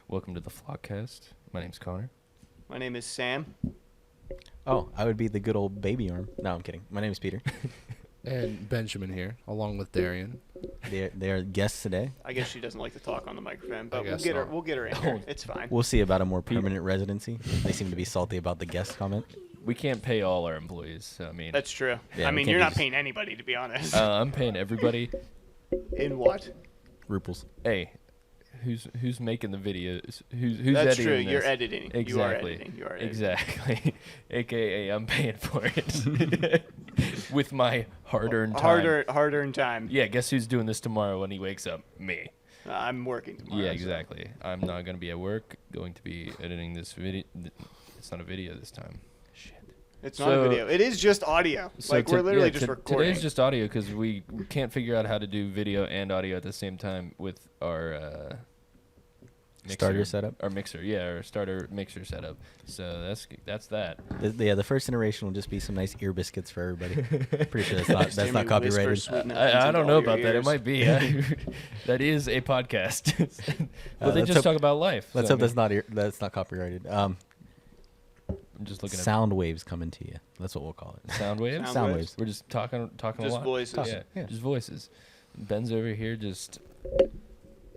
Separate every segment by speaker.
Speaker 1: Welcome to the FlockCast. My name's Connor.
Speaker 2: My name is Sam.
Speaker 3: Oh, I would be the good old baby arm. No, I'm kidding. My name is Peter.
Speaker 4: And Benjamin here, along with Darian.
Speaker 3: They're guests today.
Speaker 2: I guess she doesn't like to talk on the microphone, but
Speaker 4: guess
Speaker 2: we'll get her in here. It's fine.
Speaker 3: We'll see about a more permanent residency. They seem to be salty about the guest comment.
Speaker 1: We can't pay all our employees, so I mean...
Speaker 2: That's true.
Speaker 3: Yeah,
Speaker 2: I
Speaker 3: we
Speaker 2: mean,
Speaker 3: can't
Speaker 2: you're
Speaker 3: be
Speaker 2: not
Speaker 3: just-
Speaker 2: paying anybody, to be honest.
Speaker 1: I'm paying everybody.
Speaker 2: In what?
Speaker 3: Ruples.
Speaker 1: Hey, who's making the videos? Who's
Speaker 2: That's
Speaker 1: editing
Speaker 2: true.
Speaker 1: this?
Speaker 2: You're editing.
Speaker 1: Exactly.
Speaker 2: You are editing. You are editing.
Speaker 1: Exactly. AKA, I'm paying for it. With my hard-earned time.
Speaker 2: Hard-earned time.
Speaker 1: Yeah, guess who's doing this tomorrow when he wakes up? Me.
Speaker 2: I'm working tomorrow.
Speaker 1: Yeah,
Speaker 2: so-
Speaker 1: exactly. I'm not going to be at work. Going to be editing this video. It's not a video this time. Shit.
Speaker 2: It's not a video. It is just audio.
Speaker 1: So
Speaker 2: we're literally just recording.
Speaker 1: Today's just audio because we can't figure out how to do video and audio at the same time with our mixer.
Speaker 3: Starter setup?
Speaker 1: Our mixer, yeah, our starter mixer setup. So that's that.
Speaker 3: The first iteration will just be some nice ear biscuits for everybody. Pretty sure that's not
Speaker 2: Sammy
Speaker 3: copyrighted.
Speaker 2: whispers sweet nothings
Speaker 1: I
Speaker 2: into
Speaker 1: don't know
Speaker 2: all your
Speaker 1: about that. It
Speaker 2: ears.
Speaker 1: might be. That is a podcast. But they
Speaker 3: let's
Speaker 1: just
Speaker 3: hope-
Speaker 1: talk about life.
Speaker 3: Let's
Speaker 1: so,
Speaker 3: hope that's not copyrighted.
Speaker 1: I'm just looking
Speaker 3: Sound waves coming to you. That's what we'll call it.
Speaker 1: at sound waves.
Speaker 2: Sound
Speaker 3: waves.
Speaker 1: We're just talking a
Speaker 2: Just
Speaker 1: lot.
Speaker 2: voices.
Speaker 1: Yeah,
Speaker 3: Yeah.
Speaker 1: just voices. Ben's over here just...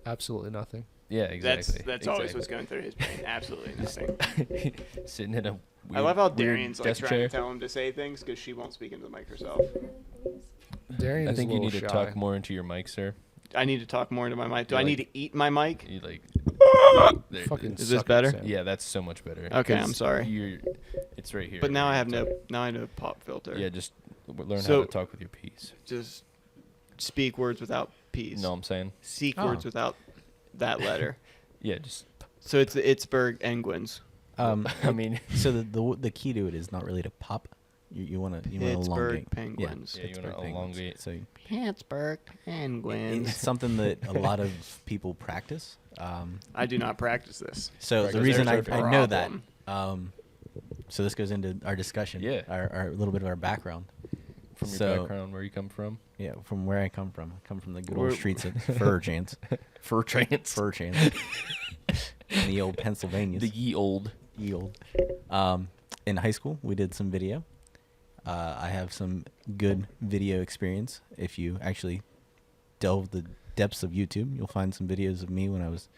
Speaker 4: Absolutely nothing.
Speaker 1: Yeah, exactly.
Speaker 2: That's always what's going through his brain. Absolutely nothing.
Speaker 1: Sitting in a weird,
Speaker 2: I love how
Speaker 1: weird
Speaker 2: Darian's like
Speaker 1: desk
Speaker 2: trying
Speaker 1: chair.
Speaker 2: to tell him to say things because she won't speak into the mic herself.
Speaker 4: Darian
Speaker 1: I
Speaker 4: is
Speaker 1: think
Speaker 4: a
Speaker 1: you
Speaker 4: little
Speaker 1: need to
Speaker 4: shy.
Speaker 1: talk more into your mic, sir.
Speaker 2: I need to talk more into my mic. Do
Speaker 1: You
Speaker 2: I
Speaker 1: like-
Speaker 2: need to eat my mic?
Speaker 1: You like... There,
Speaker 4: Fucking
Speaker 2: Is this
Speaker 4: suck it,
Speaker 2: better?
Speaker 4: Sam.
Speaker 1: yeah, that's so much better.
Speaker 2: Okay,
Speaker 1: 'Cause
Speaker 2: I'm sorry.
Speaker 1: It's right here.
Speaker 2: But now I have
Speaker 1: Talk.
Speaker 2: no pop filter.
Speaker 1: Yeah, just learn how
Speaker 2: So-
Speaker 1: to talk with your P's.
Speaker 2: Just speak words without P's.
Speaker 1: You know what I'm saying?
Speaker 2: Seek
Speaker 3: Oh.
Speaker 2: words without that letter.
Speaker 1: Yeah, just...
Speaker 2: So it's the Itzberg Penguins.
Speaker 1: I mean...
Speaker 3: So the key to it is not really to pop. You want to
Speaker 2: Pittsburgh
Speaker 3: elongate.
Speaker 2: Penguins.
Speaker 1: Yeah, you wanna
Speaker 3: Pittsburgh Penguins.
Speaker 1: elongate.
Speaker 3: So
Speaker 2: Pittsburgh Penguins.
Speaker 3: it's something that a lot of people practice.
Speaker 2: I do not practice this.
Speaker 3: So
Speaker 1: Right,
Speaker 3: the
Speaker 1: 'cause
Speaker 3: reason
Speaker 2: there's a
Speaker 3: I know that,
Speaker 2: problem.
Speaker 3: so this goes into our discussion.
Speaker 1: Yeah.
Speaker 3: Our little bit of our background.
Speaker 1: From your
Speaker 3: So-
Speaker 1: background, where you come from.
Speaker 3: Yeah, from where I come from. I come from the good
Speaker 2: We're-
Speaker 3: old streets of Fur Chance.
Speaker 1: Fur trance.
Speaker 3: Fur Chance. The old Pennsylvania.
Speaker 1: The ye old.
Speaker 3: Yield. In high school, we did some video. I have some good video experience. If you actually delve the depths of YouTube, you'll find some videos of me when I was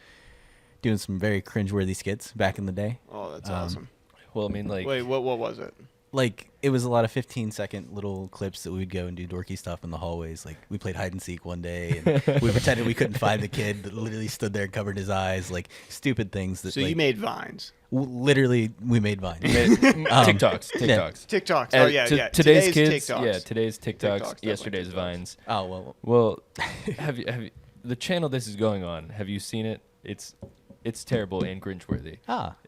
Speaker 3: doing some very cringeworthy skits back in the day.
Speaker 2: Oh, that's awesome.
Speaker 1: Well, I mean, like...
Speaker 2: Wait, what was it?
Speaker 3: Like, it was a lot of 15-second little clips that we would go and do dorky stuff in the hallways. Like, we played hide and seek one day, and we pretended we couldn't find the kid that literally stood there and covered his eyes. Like, stupid things that,
Speaker 2: So
Speaker 3: like,
Speaker 2: you made vines.
Speaker 3: literally, we made Vine.
Speaker 1: TikToks.
Speaker 3: yeah.
Speaker 1: TikToks.
Speaker 2: TikToks. Oh,
Speaker 1: And
Speaker 2: yeah,
Speaker 1: to-
Speaker 2: yeah.
Speaker 1: Today's kids,
Speaker 2: TikToks.
Speaker 1: yeah, today's TikToks,
Speaker 2: definitely
Speaker 1: yesterday's
Speaker 2: TikToks.
Speaker 1: Vines.
Speaker 3: Oh, well,
Speaker 1: Well, have you the channel this is going on? Have you seen it? It's terrible and cringeworthy.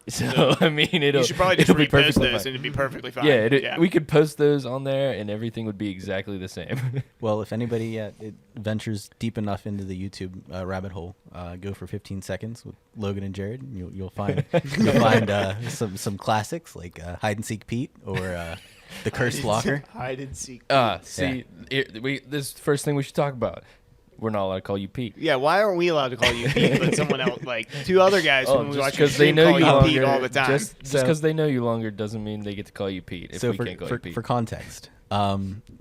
Speaker 1: So I mean,
Speaker 2: You should probably just
Speaker 1: it'll be
Speaker 2: repost
Speaker 1: perfectly
Speaker 2: those
Speaker 1: fine.
Speaker 2: and it'd be perfectly fine.
Speaker 1: Yeah, we could post those on there and everything would be exactly the same.
Speaker 3: well, if anybody it ventures deep enough into the YouTube rabbit hole, go for 15 seconds with Logan and Jared. And you'll find some classics like Hide and Seek Pete or The Cursed Locker.
Speaker 2: Hide and seek.
Speaker 1: See, this is the first thing we should talk about. We're not allowed to call you Pete.
Speaker 2: Yeah, why aren't we allowed to call you Pete, but someone else, like two other guys when we
Speaker 1: just
Speaker 2: watch your
Speaker 1: because they
Speaker 2: stream
Speaker 1: know
Speaker 2: call
Speaker 1: you
Speaker 2: you
Speaker 1: longer,
Speaker 2: Pete all the time.
Speaker 1: Just
Speaker 3: So-
Speaker 1: because they know you longer doesn't mean they get to call you Pete. If
Speaker 3: So
Speaker 1: we
Speaker 3: for,
Speaker 1: can't call
Speaker 3: for,
Speaker 1: you Pete,
Speaker 3: for context,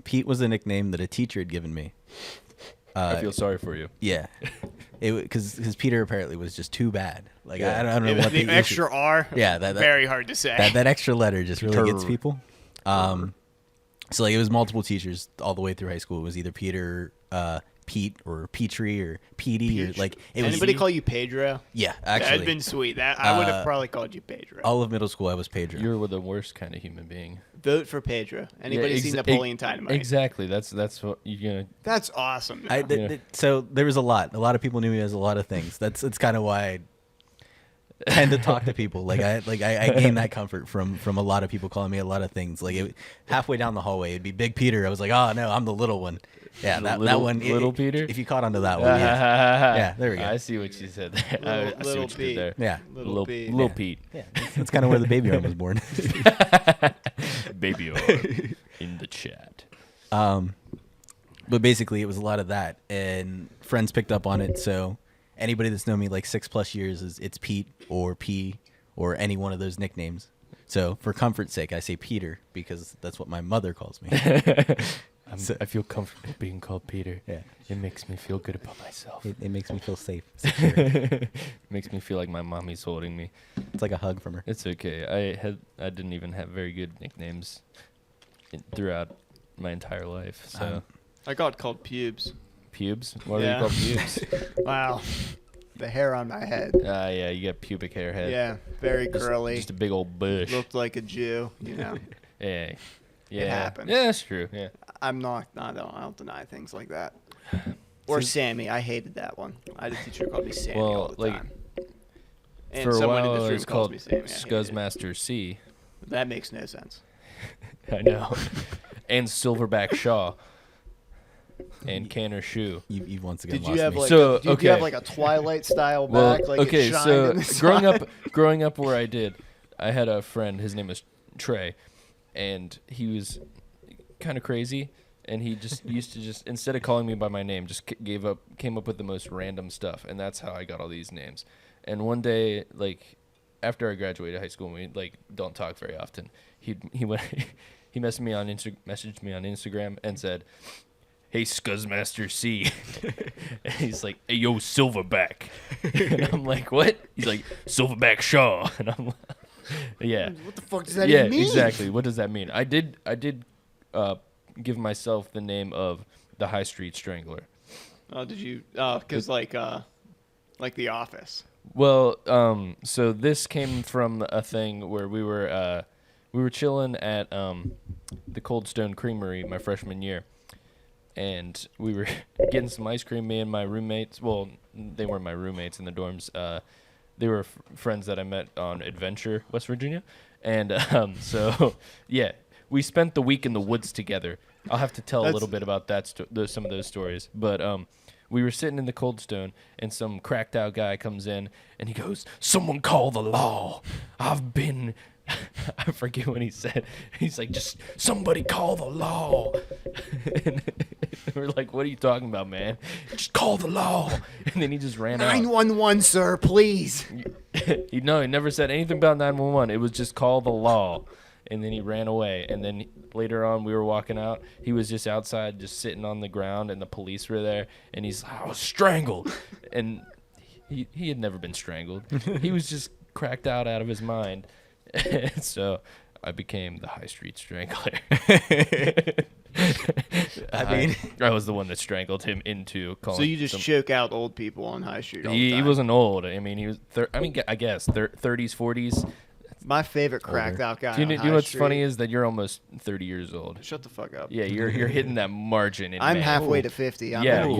Speaker 3: Pete was a nickname that a teacher had given me.
Speaker 1: I feel sorry for you.
Speaker 3: Yeah, because Peter apparently was just too bad. Like
Speaker 1: Yeah.
Speaker 3: I don't know
Speaker 2: the
Speaker 3: what the
Speaker 2: extra R.
Speaker 3: Yeah, that
Speaker 2: very hard to say.
Speaker 3: that extra letter just really gets
Speaker 1: Tur.
Speaker 3: people. So like it was multiple teachers all the way through high school. It was either Peter, Pete, or Petrie, or Petey, or like it was.
Speaker 2: Anybody call you Pedro?
Speaker 3: Yeah,
Speaker 2: That'd
Speaker 3: actually,
Speaker 2: been sweet. That I would have probably called you Pedro.
Speaker 3: all of middle school I was Pedro.
Speaker 1: You're the worst kind of human being.
Speaker 2: Vote for Pedro. Anybody seen Napoleon Dynamite?
Speaker 1: Exactly. That's what you're gonna.
Speaker 2: That's awesome.
Speaker 3: I,
Speaker 2: though.
Speaker 1: Yeah.
Speaker 3: So there was a lot of people knew me as a lot of things. That's kind of why I tend to talk to people. I gained that comfort from a lot of people calling me a lot of things. Like halfway down the hallway, it'd be Big Peter. I was like, oh no, I'm the little one. Yeah, that one.
Speaker 1: Little Peter.
Speaker 3: If you caught onto that one, yeah, yeah, there we go.
Speaker 1: I see what you said there. I see
Speaker 2: Little
Speaker 1: what you
Speaker 2: Pete.
Speaker 1: did there.
Speaker 3: Yeah,
Speaker 2: Little Pete.
Speaker 1: Little
Speaker 3: Yeah.
Speaker 1: Pete.
Speaker 3: yeah. That's kind of where the baby arm was born.
Speaker 1: Baby arm in the chat.
Speaker 3: But basically, it was a lot of that, and friends picked up on it. So anybody that's known me like 6+ years it's Pete or P or any one of those nicknames. So for comfort's sake, I say Peter because that's what my mother calls me.
Speaker 1: I feel comfortable being called Peter.
Speaker 3: Yeah.
Speaker 1: It makes me feel good about myself.
Speaker 3: It makes me feel safe.
Speaker 1: Makes me feel like my mommy's holding me.
Speaker 3: It's like a hug from her.
Speaker 1: It's okay. I didn't even have very good nicknames throughout my entire life. So
Speaker 2: I got called pubes.
Speaker 1: pubes. What are
Speaker 2: Yeah.
Speaker 1: you called pubes?
Speaker 2: Wow. The hair on my head.
Speaker 1: Yeah, you got pubic hair head.
Speaker 2: Yeah, very curly.
Speaker 1: Just a big old bush.
Speaker 2: Looked like a Jew, you know.
Speaker 1: Yeah. Yeah.
Speaker 2: happens.
Speaker 1: Yeah, that's true. Yeah.
Speaker 2: I'm not. I don't deny things like that. Or Sammy. I hated that one. I had a teacher who called me Sammy all the time. And
Speaker 1: For a
Speaker 2: someone in
Speaker 1: while,
Speaker 2: this
Speaker 1: it
Speaker 2: room
Speaker 1: was
Speaker 2: calls
Speaker 1: called
Speaker 2: me Sammy. I hated it.
Speaker 1: Scuzzmaster C.
Speaker 2: That makes no sense.
Speaker 1: I know. And Silverback Shaw. And Canner Shoe.
Speaker 3: You've once again
Speaker 2: Did
Speaker 3: lost
Speaker 2: you have
Speaker 3: me.
Speaker 2: like
Speaker 1: So,
Speaker 2: did you have
Speaker 1: okay.
Speaker 2: like a Twilight style
Speaker 1: Well,
Speaker 2: back? Like
Speaker 1: okay,
Speaker 2: it shined
Speaker 1: so
Speaker 2: in the
Speaker 1: growing up where I did, I had a friend. His name was Trey, and he was kind of crazy. And he just used to just instead of calling me by my name, just came up with the most random stuff, and that's how I got all these names. And one day, like after I graduated high school, and we don't talk very often. He messaged me on Instagram and said, "Hey, Scuzzmaster C." And he's like, "Hey, yo, Silverback." And I'm like, "What?" He's like, "Silverback Shaw." And I'm like, "Yeah."
Speaker 2: What the fuck does that
Speaker 1: Yeah,
Speaker 2: even mean?
Speaker 1: exactly. What does that mean? I did give myself the name of the High Street Strangler.
Speaker 2: Oh, did you? Oh, because like The Office.
Speaker 1: Well, so this came from a thing where we were chilling at the Cold Stone Creamery my freshman year, and we were getting some ice cream. Me and my roommates. Well, they weren't my roommates in the dorms. They were friends that I met on Adventure, West Virginia, and so yeah, we spent the week in the woods together. I'll have to tell a little bit about that some of those stories, but we were sitting in the Cold Stone, and some cracked out guy comes in, and he goes, "Someone call the law. I've been..." I forget what he said. He's like, "Just somebody call the law." And we're like, "What are you talking about, man? Just call the law." And then he just ran out.
Speaker 2: 911, sir, please.
Speaker 1: He never said anything about 911. It was just call the law. And then he ran away. And then later on, we were walking out. He was just outside, just sitting on the ground, and the police were there. And he's like, "I was strangled." And he had never been strangled. He was just cracked out of his mind. And so I became the High Street Strangler. I was the one that strangled him into calling.
Speaker 2: So you just choke out old people on High Street all the time.
Speaker 1: He wasn't old. I mean, he was. I guess 30s, 40s.
Speaker 2: My favorite cracked out guy.
Speaker 1: Do you
Speaker 2: on
Speaker 1: know
Speaker 2: High
Speaker 1: what's
Speaker 2: Street.
Speaker 1: funny is that you're almost 30 years old.
Speaker 2: Shut the fuck up.
Speaker 1: Yeah, you're hitting that margin.
Speaker 2: I'm halfway to 50. I'm
Speaker 1: Yeah,
Speaker 2: in a
Speaker 1: you're-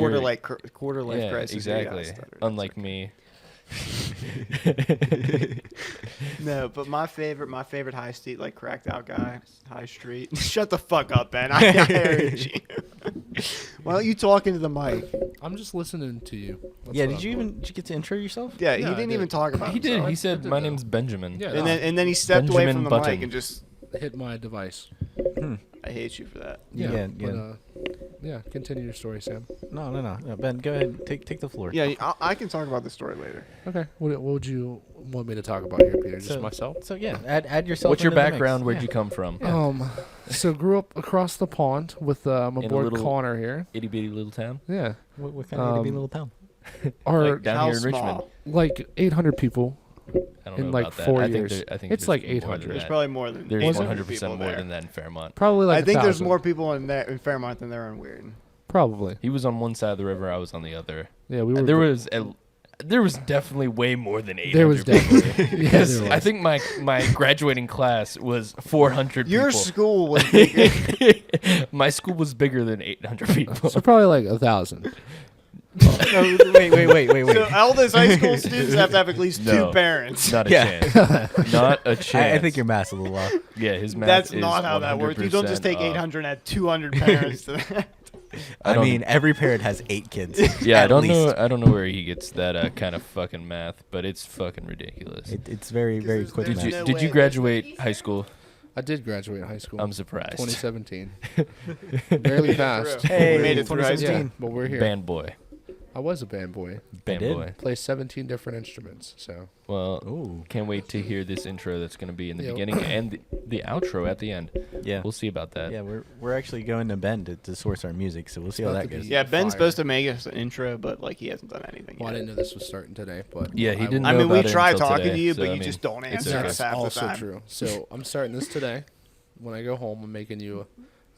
Speaker 2: quarter life
Speaker 1: Yeah,
Speaker 2: crisis.
Speaker 1: exactly.
Speaker 2: Yeah, I stuttered.
Speaker 1: Unlike me.
Speaker 2: No, but my favorite High Street cracked out guy. High Street. Shut the fuck up, Ben. I heard you. Why don't you talk into the mic?
Speaker 4: I'm just listening to you. That's
Speaker 3: Yeah,
Speaker 4: what
Speaker 3: did
Speaker 4: I'm
Speaker 3: you
Speaker 4: doing.
Speaker 3: even did you get to intro yourself?
Speaker 2: Yeah,
Speaker 4: Yeah,
Speaker 2: he
Speaker 4: I
Speaker 2: didn't
Speaker 4: did.
Speaker 2: even talk about
Speaker 1: He did.
Speaker 2: himself.
Speaker 1: He said,
Speaker 4: did
Speaker 1: "My
Speaker 4: that.
Speaker 1: name's Benjamin."
Speaker 4: Yeah.
Speaker 2: And then he stepped away
Speaker 1: Benjamin
Speaker 2: from the
Speaker 1: Button.
Speaker 2: mic and just.
Speaker 4: hit my device?
Speaker 2: I hate you for that.
Speaker 3: Yeah,
Speaker 4: But, yeah, continue your story, Sam.
Speaker 3: No, Ben, go ahead. Take the floor.
Speaker 2: Yeah, I can talk about the story later.
Speaker 4: Okay. What would you want me to talk about here, Peter? Just
Speaker 3: So-
Speaker 4: myself?
Speaker 3: So yeah, add yourself.
Speaker 1: What's your
Speaker 3: into the mix.
Speaker 1: background? Where'd
Speaker 3: Yeah.
Speaker 1: you come from?
Speaker 4: So grew up across the pond with my
Speaker 1: In a
Speaker 4: boy
Speaker 1: little-
Speaker 4: Connor here.
Speaker 1: Itty bitty little town.
Speaker 4: Yeah.
Speaker 3: What kind of itty
Speaker 4: Um,
Speaker 3: little town?
Speaker 4: Or
Speaker 1: Like down
Speaker 2: How
Speaker 1: here in
Speaker 2: small?
Speaker 1: Richmond.
Speaker 4: like 800 people.
Speaker 1: I don't
Speaker 4: in
Speaker 1: know
Speaker 4: like
Speaker 1: about that.
Speaker 4: 4
Speaker 1: I
Speaker 4: years.
Speaker 1: think I think
Speaker 4: It's
Speaker 1: there's
Speaker 4: like
Speaker 1: more than
Speaker 4: 800.
Speaker 2: There's
Speaker 1: that.
Speaker 2: probably more than
Speaker 1: There's
Speaker 2: 800
Speaker 1: 100%
Speaker 2: people
Speaker 1: more
Speaker 2: there.
Speaker 1: than that in Fairmont.
Speaker 4: Probably like
Speaker 2: I think there's
Speaker 4: 1,000.
Speaker 2: more people in Fairmont than there are in Weirton.
Speaker 4: Probably.
Speaker 1: He was on one side of the river. I was on the other.
Speaker 4: Yeah, we were.
Speaker 1: There was definitely way more than 800
Speaker 4: There was
Speaker 1: people.
Speaker 4: definitely. Yeah,
Speaker 1: Because
Speaker 4: there
Speaker 1: I
Speaker 4: was.
Speaker 1: think my graduating class was 400
Speaker 2: Your
Speaker 1: people.
Speaker 2: school was bigger.
Speaker 1: My school was bigger than 800 people.
Speaker 4: So probably like 1,000.
Speaker 3: No, wait.
Speaker 2: So all those high school students have to have at least
Speaker 1: No.
Speaker 2: two parents.
Speaker 1: Not a
Speaker 3: Yeah.
Speaker 1: chance. Not a chance.
Speaker 3: I think your math's a little off.
Speaker 1: Yeah, his math
Speaker 2: That's
Speaker 1: is
Speaker 2: not how that works. You don't just take
Speaker 1: 100%
Speaker 2: 800 and add 200 parents to that.
Speaker 3: I
Speaker 1: don't-
Speaker 3: mean, every parent has 8 kids.
Speaker 1: Yeah, I
Speaker 3: at
Speaker 1: don't
Speaker 3: least.
Speaker 1: know. I don't know where he gets that kind of fucking math, but it's fucking ridiculous.
Speaker 3: It's very
Speaker 2: there's
Speaker 3: quick
Speaker 2: no-
Speaker 3: math.
Speaker 1: Did
Speaker 2: no
Speaker 1: you
Speaker 2: way.
Speaker 1: graduate high school?
Speaker 4: I did graduate high school.
Speaker 1: I'm surprised.
Speaker 4: 2017. Barely passed.
Speaker 2: through.
Speaker 3: Hey,
Speaker 2: We made it through high school.
Speaker 4: Yeah,
Speaker 3: 2017.
Speaker 4: but we're here.
Speaker 1: Band boy.
Speaker 4: I was a band boy.
Speaker 1: Band
Speaker 3: did.
Speaker 1: boy.
Speaker 4: Play 17 different instruments. So
Speaker 1: Well,
Speaker 3: Ooh.
Speaker 1: can't wait to hear this intro that's going to be in the
Speaker 4: Yeah.
Speaker 1: beginning and the outro at the end.
Speaker 3: Yeah.
Speaker 1: We'll see about that.
Speaker 3: Yeah, we're actually going to Ben to source our music, so we'll see how
Speaker 4: about
Speaker 3: that
Speaker 4: to
Speaker 3: goes.
Speaker 4: be-
Speaker 2: Yeah, Ben's
Speaker 4: Fire.
Speaker 2: supposed to make us an intro, but like he hasn't done anything
Speaker 4: well, I
Speaker 2: yet.
Speaker 4: didn't know this was starting today, but
Speaker 1: Yeah, he
Speaker 4: I
Speaker 1: didn't
Speaker 4: will-
Speaker 2: I
Speaker 1: know
Speaker 2: mean, we
Speaker 1: about it
Speaker 2: try
Speaker 1: until
Speaker 2: talking
Speaker 1: today,
Speaker 2: to you,
Speaker 1: so,
Speaker 2: but
Speaker 1: I
Speaker 2: you
Speaker 1: mean,
Speaker 2: just don't
Speaker 1: it's
Speaker 2: answer
Speaker 1: okay.
Speaker 2: us
Speaker 4: That's
Speaker 2: half the
Speaker 4: also
Speaker 2: time.
Speaker 4: true. So I'm starting this today. When I go home, I'm making you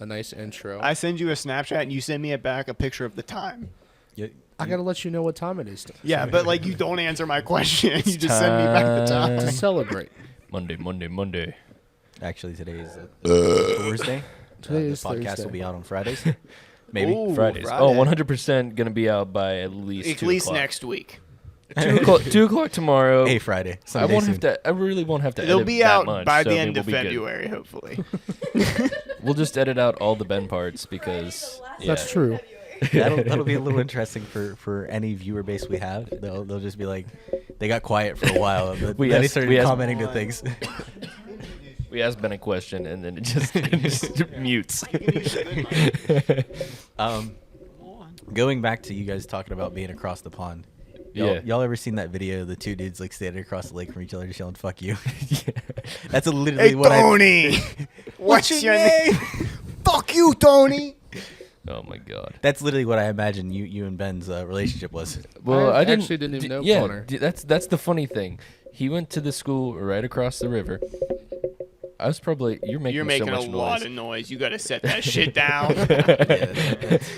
Speaker 4: a nice intro.
Speaker 2: I send you a Snapchat and you send me back a picture of the time.
Speaker 3: Yeah,
Speaker 4: I gotta let you know what time it is
Speaker 2: Yeah, but like you don't answer my question. You just send me back the
Speaker 4: to
Speaker 2: time.
Speaker 4: celebrate.
Speaker 1: Monday.
Speaker 3: actually, today is Thursday.
Speaker 4: Today
Speaker 3: the
Speaker 4: is
Speaker 3: podcast
Speaker 4: Thursday.
Speaker 3: will be out on Fridays. Maybe.
Speaker 2: Ooh,
Speaker 1: Fridays.
Speaker 2: Friday.
Speaker 1: Oh, 100% going to be out by at least
Speaker 2: At
Speaker 1: 2
Speaker 2: least
Speaker 1: o'clock.
Speaker 2: next week.
Speaker 1: 2 o'clock tomorrow.
Speaker 3: Hey, Friday.
Speaker 1: I
Speaker 3: Sunday
Speaker 1: won't
Speaker 3: soon.
Speaker 1: have to. I really won't have to.
Speaker 2: It'll
Speaker 1: edit
Speaker 2: be
Speaker 1: that
Speaker 2: out
Speaker 1: much,
Speaker 2: by
Speaker 1: so,
Speaker 2: the
Speaker 1: I mean,
Speaker 2: end of
Speaker 1: we'll be good.
Speaker 2: February, hopefully.
Speaker 1: We'll just edit out all the Ben parts because
Speaker 4: That's true.
Speaker 3: That'll be a little interesting for any viewer base we have. They'll just be like, they got quiet for a while, but
Speaker 1: We
Speaker 3: then they
Speaker 1: asked-
Speaker 3: started
Speaker 1: we asked-
Speaker 3: commenting to things.
Speaker 1: We asked Ben a question and then it just mutes.
Speaker 3: Going back to you guys talking about being across the pond.
Speaker 1: Yeah.
Speaker 3: Y'all ever seen that video of the two dudes like standing across the lake from each other just yelling "fuck you"? That's literally
Speaker 2: Hey,
Speaker 3: what
Speaker 2: Tony! What's your name? Fuck you, Tony!
Speaker 1: Oh my god.
Speaker 3: That's literally what I imagine you and Ben's relationship was.
Speaker 1: Well,
Speaker 4: I
Speaker 1: I didn't,
Speaker 4: actually didn't even know
Speaker 1: Yeah,
Speaker 4: Connor.
Speaker 1: that's the funny thing. He went to the school right across the river. I was probably you're making
Speaker 2: a
Speaker 1: so much
Speaker 2: lot
Speaker 1: noise.
Speaker 2: of noise. You gotta set that shit down.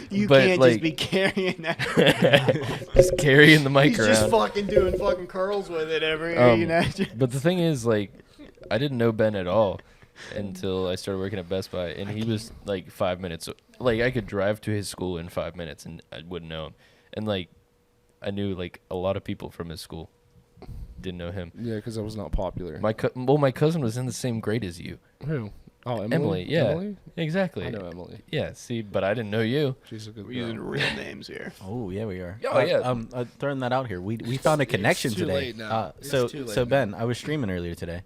Speaker 2: You
Speaker 1: But,
Speaker 2: can't
Speaker 1: like-
Speaker 2: just be carrying that.
Speaker 1: Just carrying the mic
Speaker 2: He's
Speaker 1: around.
Speaker 2: just fucking doing fucking curls with it every
Speaker 1: Um,
Speaker 2: you know.
Speaker 1: But the thing is, like, I didn't know Ben at all until I started working at Best Buy, and he was like 5 minutes. Like, I could drive to his school in 5 minutes, and I wouldn't know him. And like, I knew like a lot of people from his school. Didn't know him.
Speaker 4: Yeah, because I was not popular.
Speaker 1: My cousin was in the same grade as you.
Speaker 4: Who? Oh, Emily.
Speaker 1: Emily, yeah,
Speaker 4: Emily?
Speaker 1: exactly.
Speaker 4: I know Emily.
Speaker 1: Yeah, see, but I didn't know you.
Speaker 4: She's a good
Speaker 2: We're
Speaker 4: girl.
Speaker 2: using real names here.
Speaker 3: Oh yeah, we are.
Speaker 1: Oh, yeah.
Speaker 3: Throwing that out here. We found a connection
Speaker 4: too
Speaker 3: today.
Speaker 4: late now. It's
Speaker 3: So
Speaker 4: too late
Speaker 3: so
Speaker 4: now.
Speaker 3: Ben, I was streaming earlier today,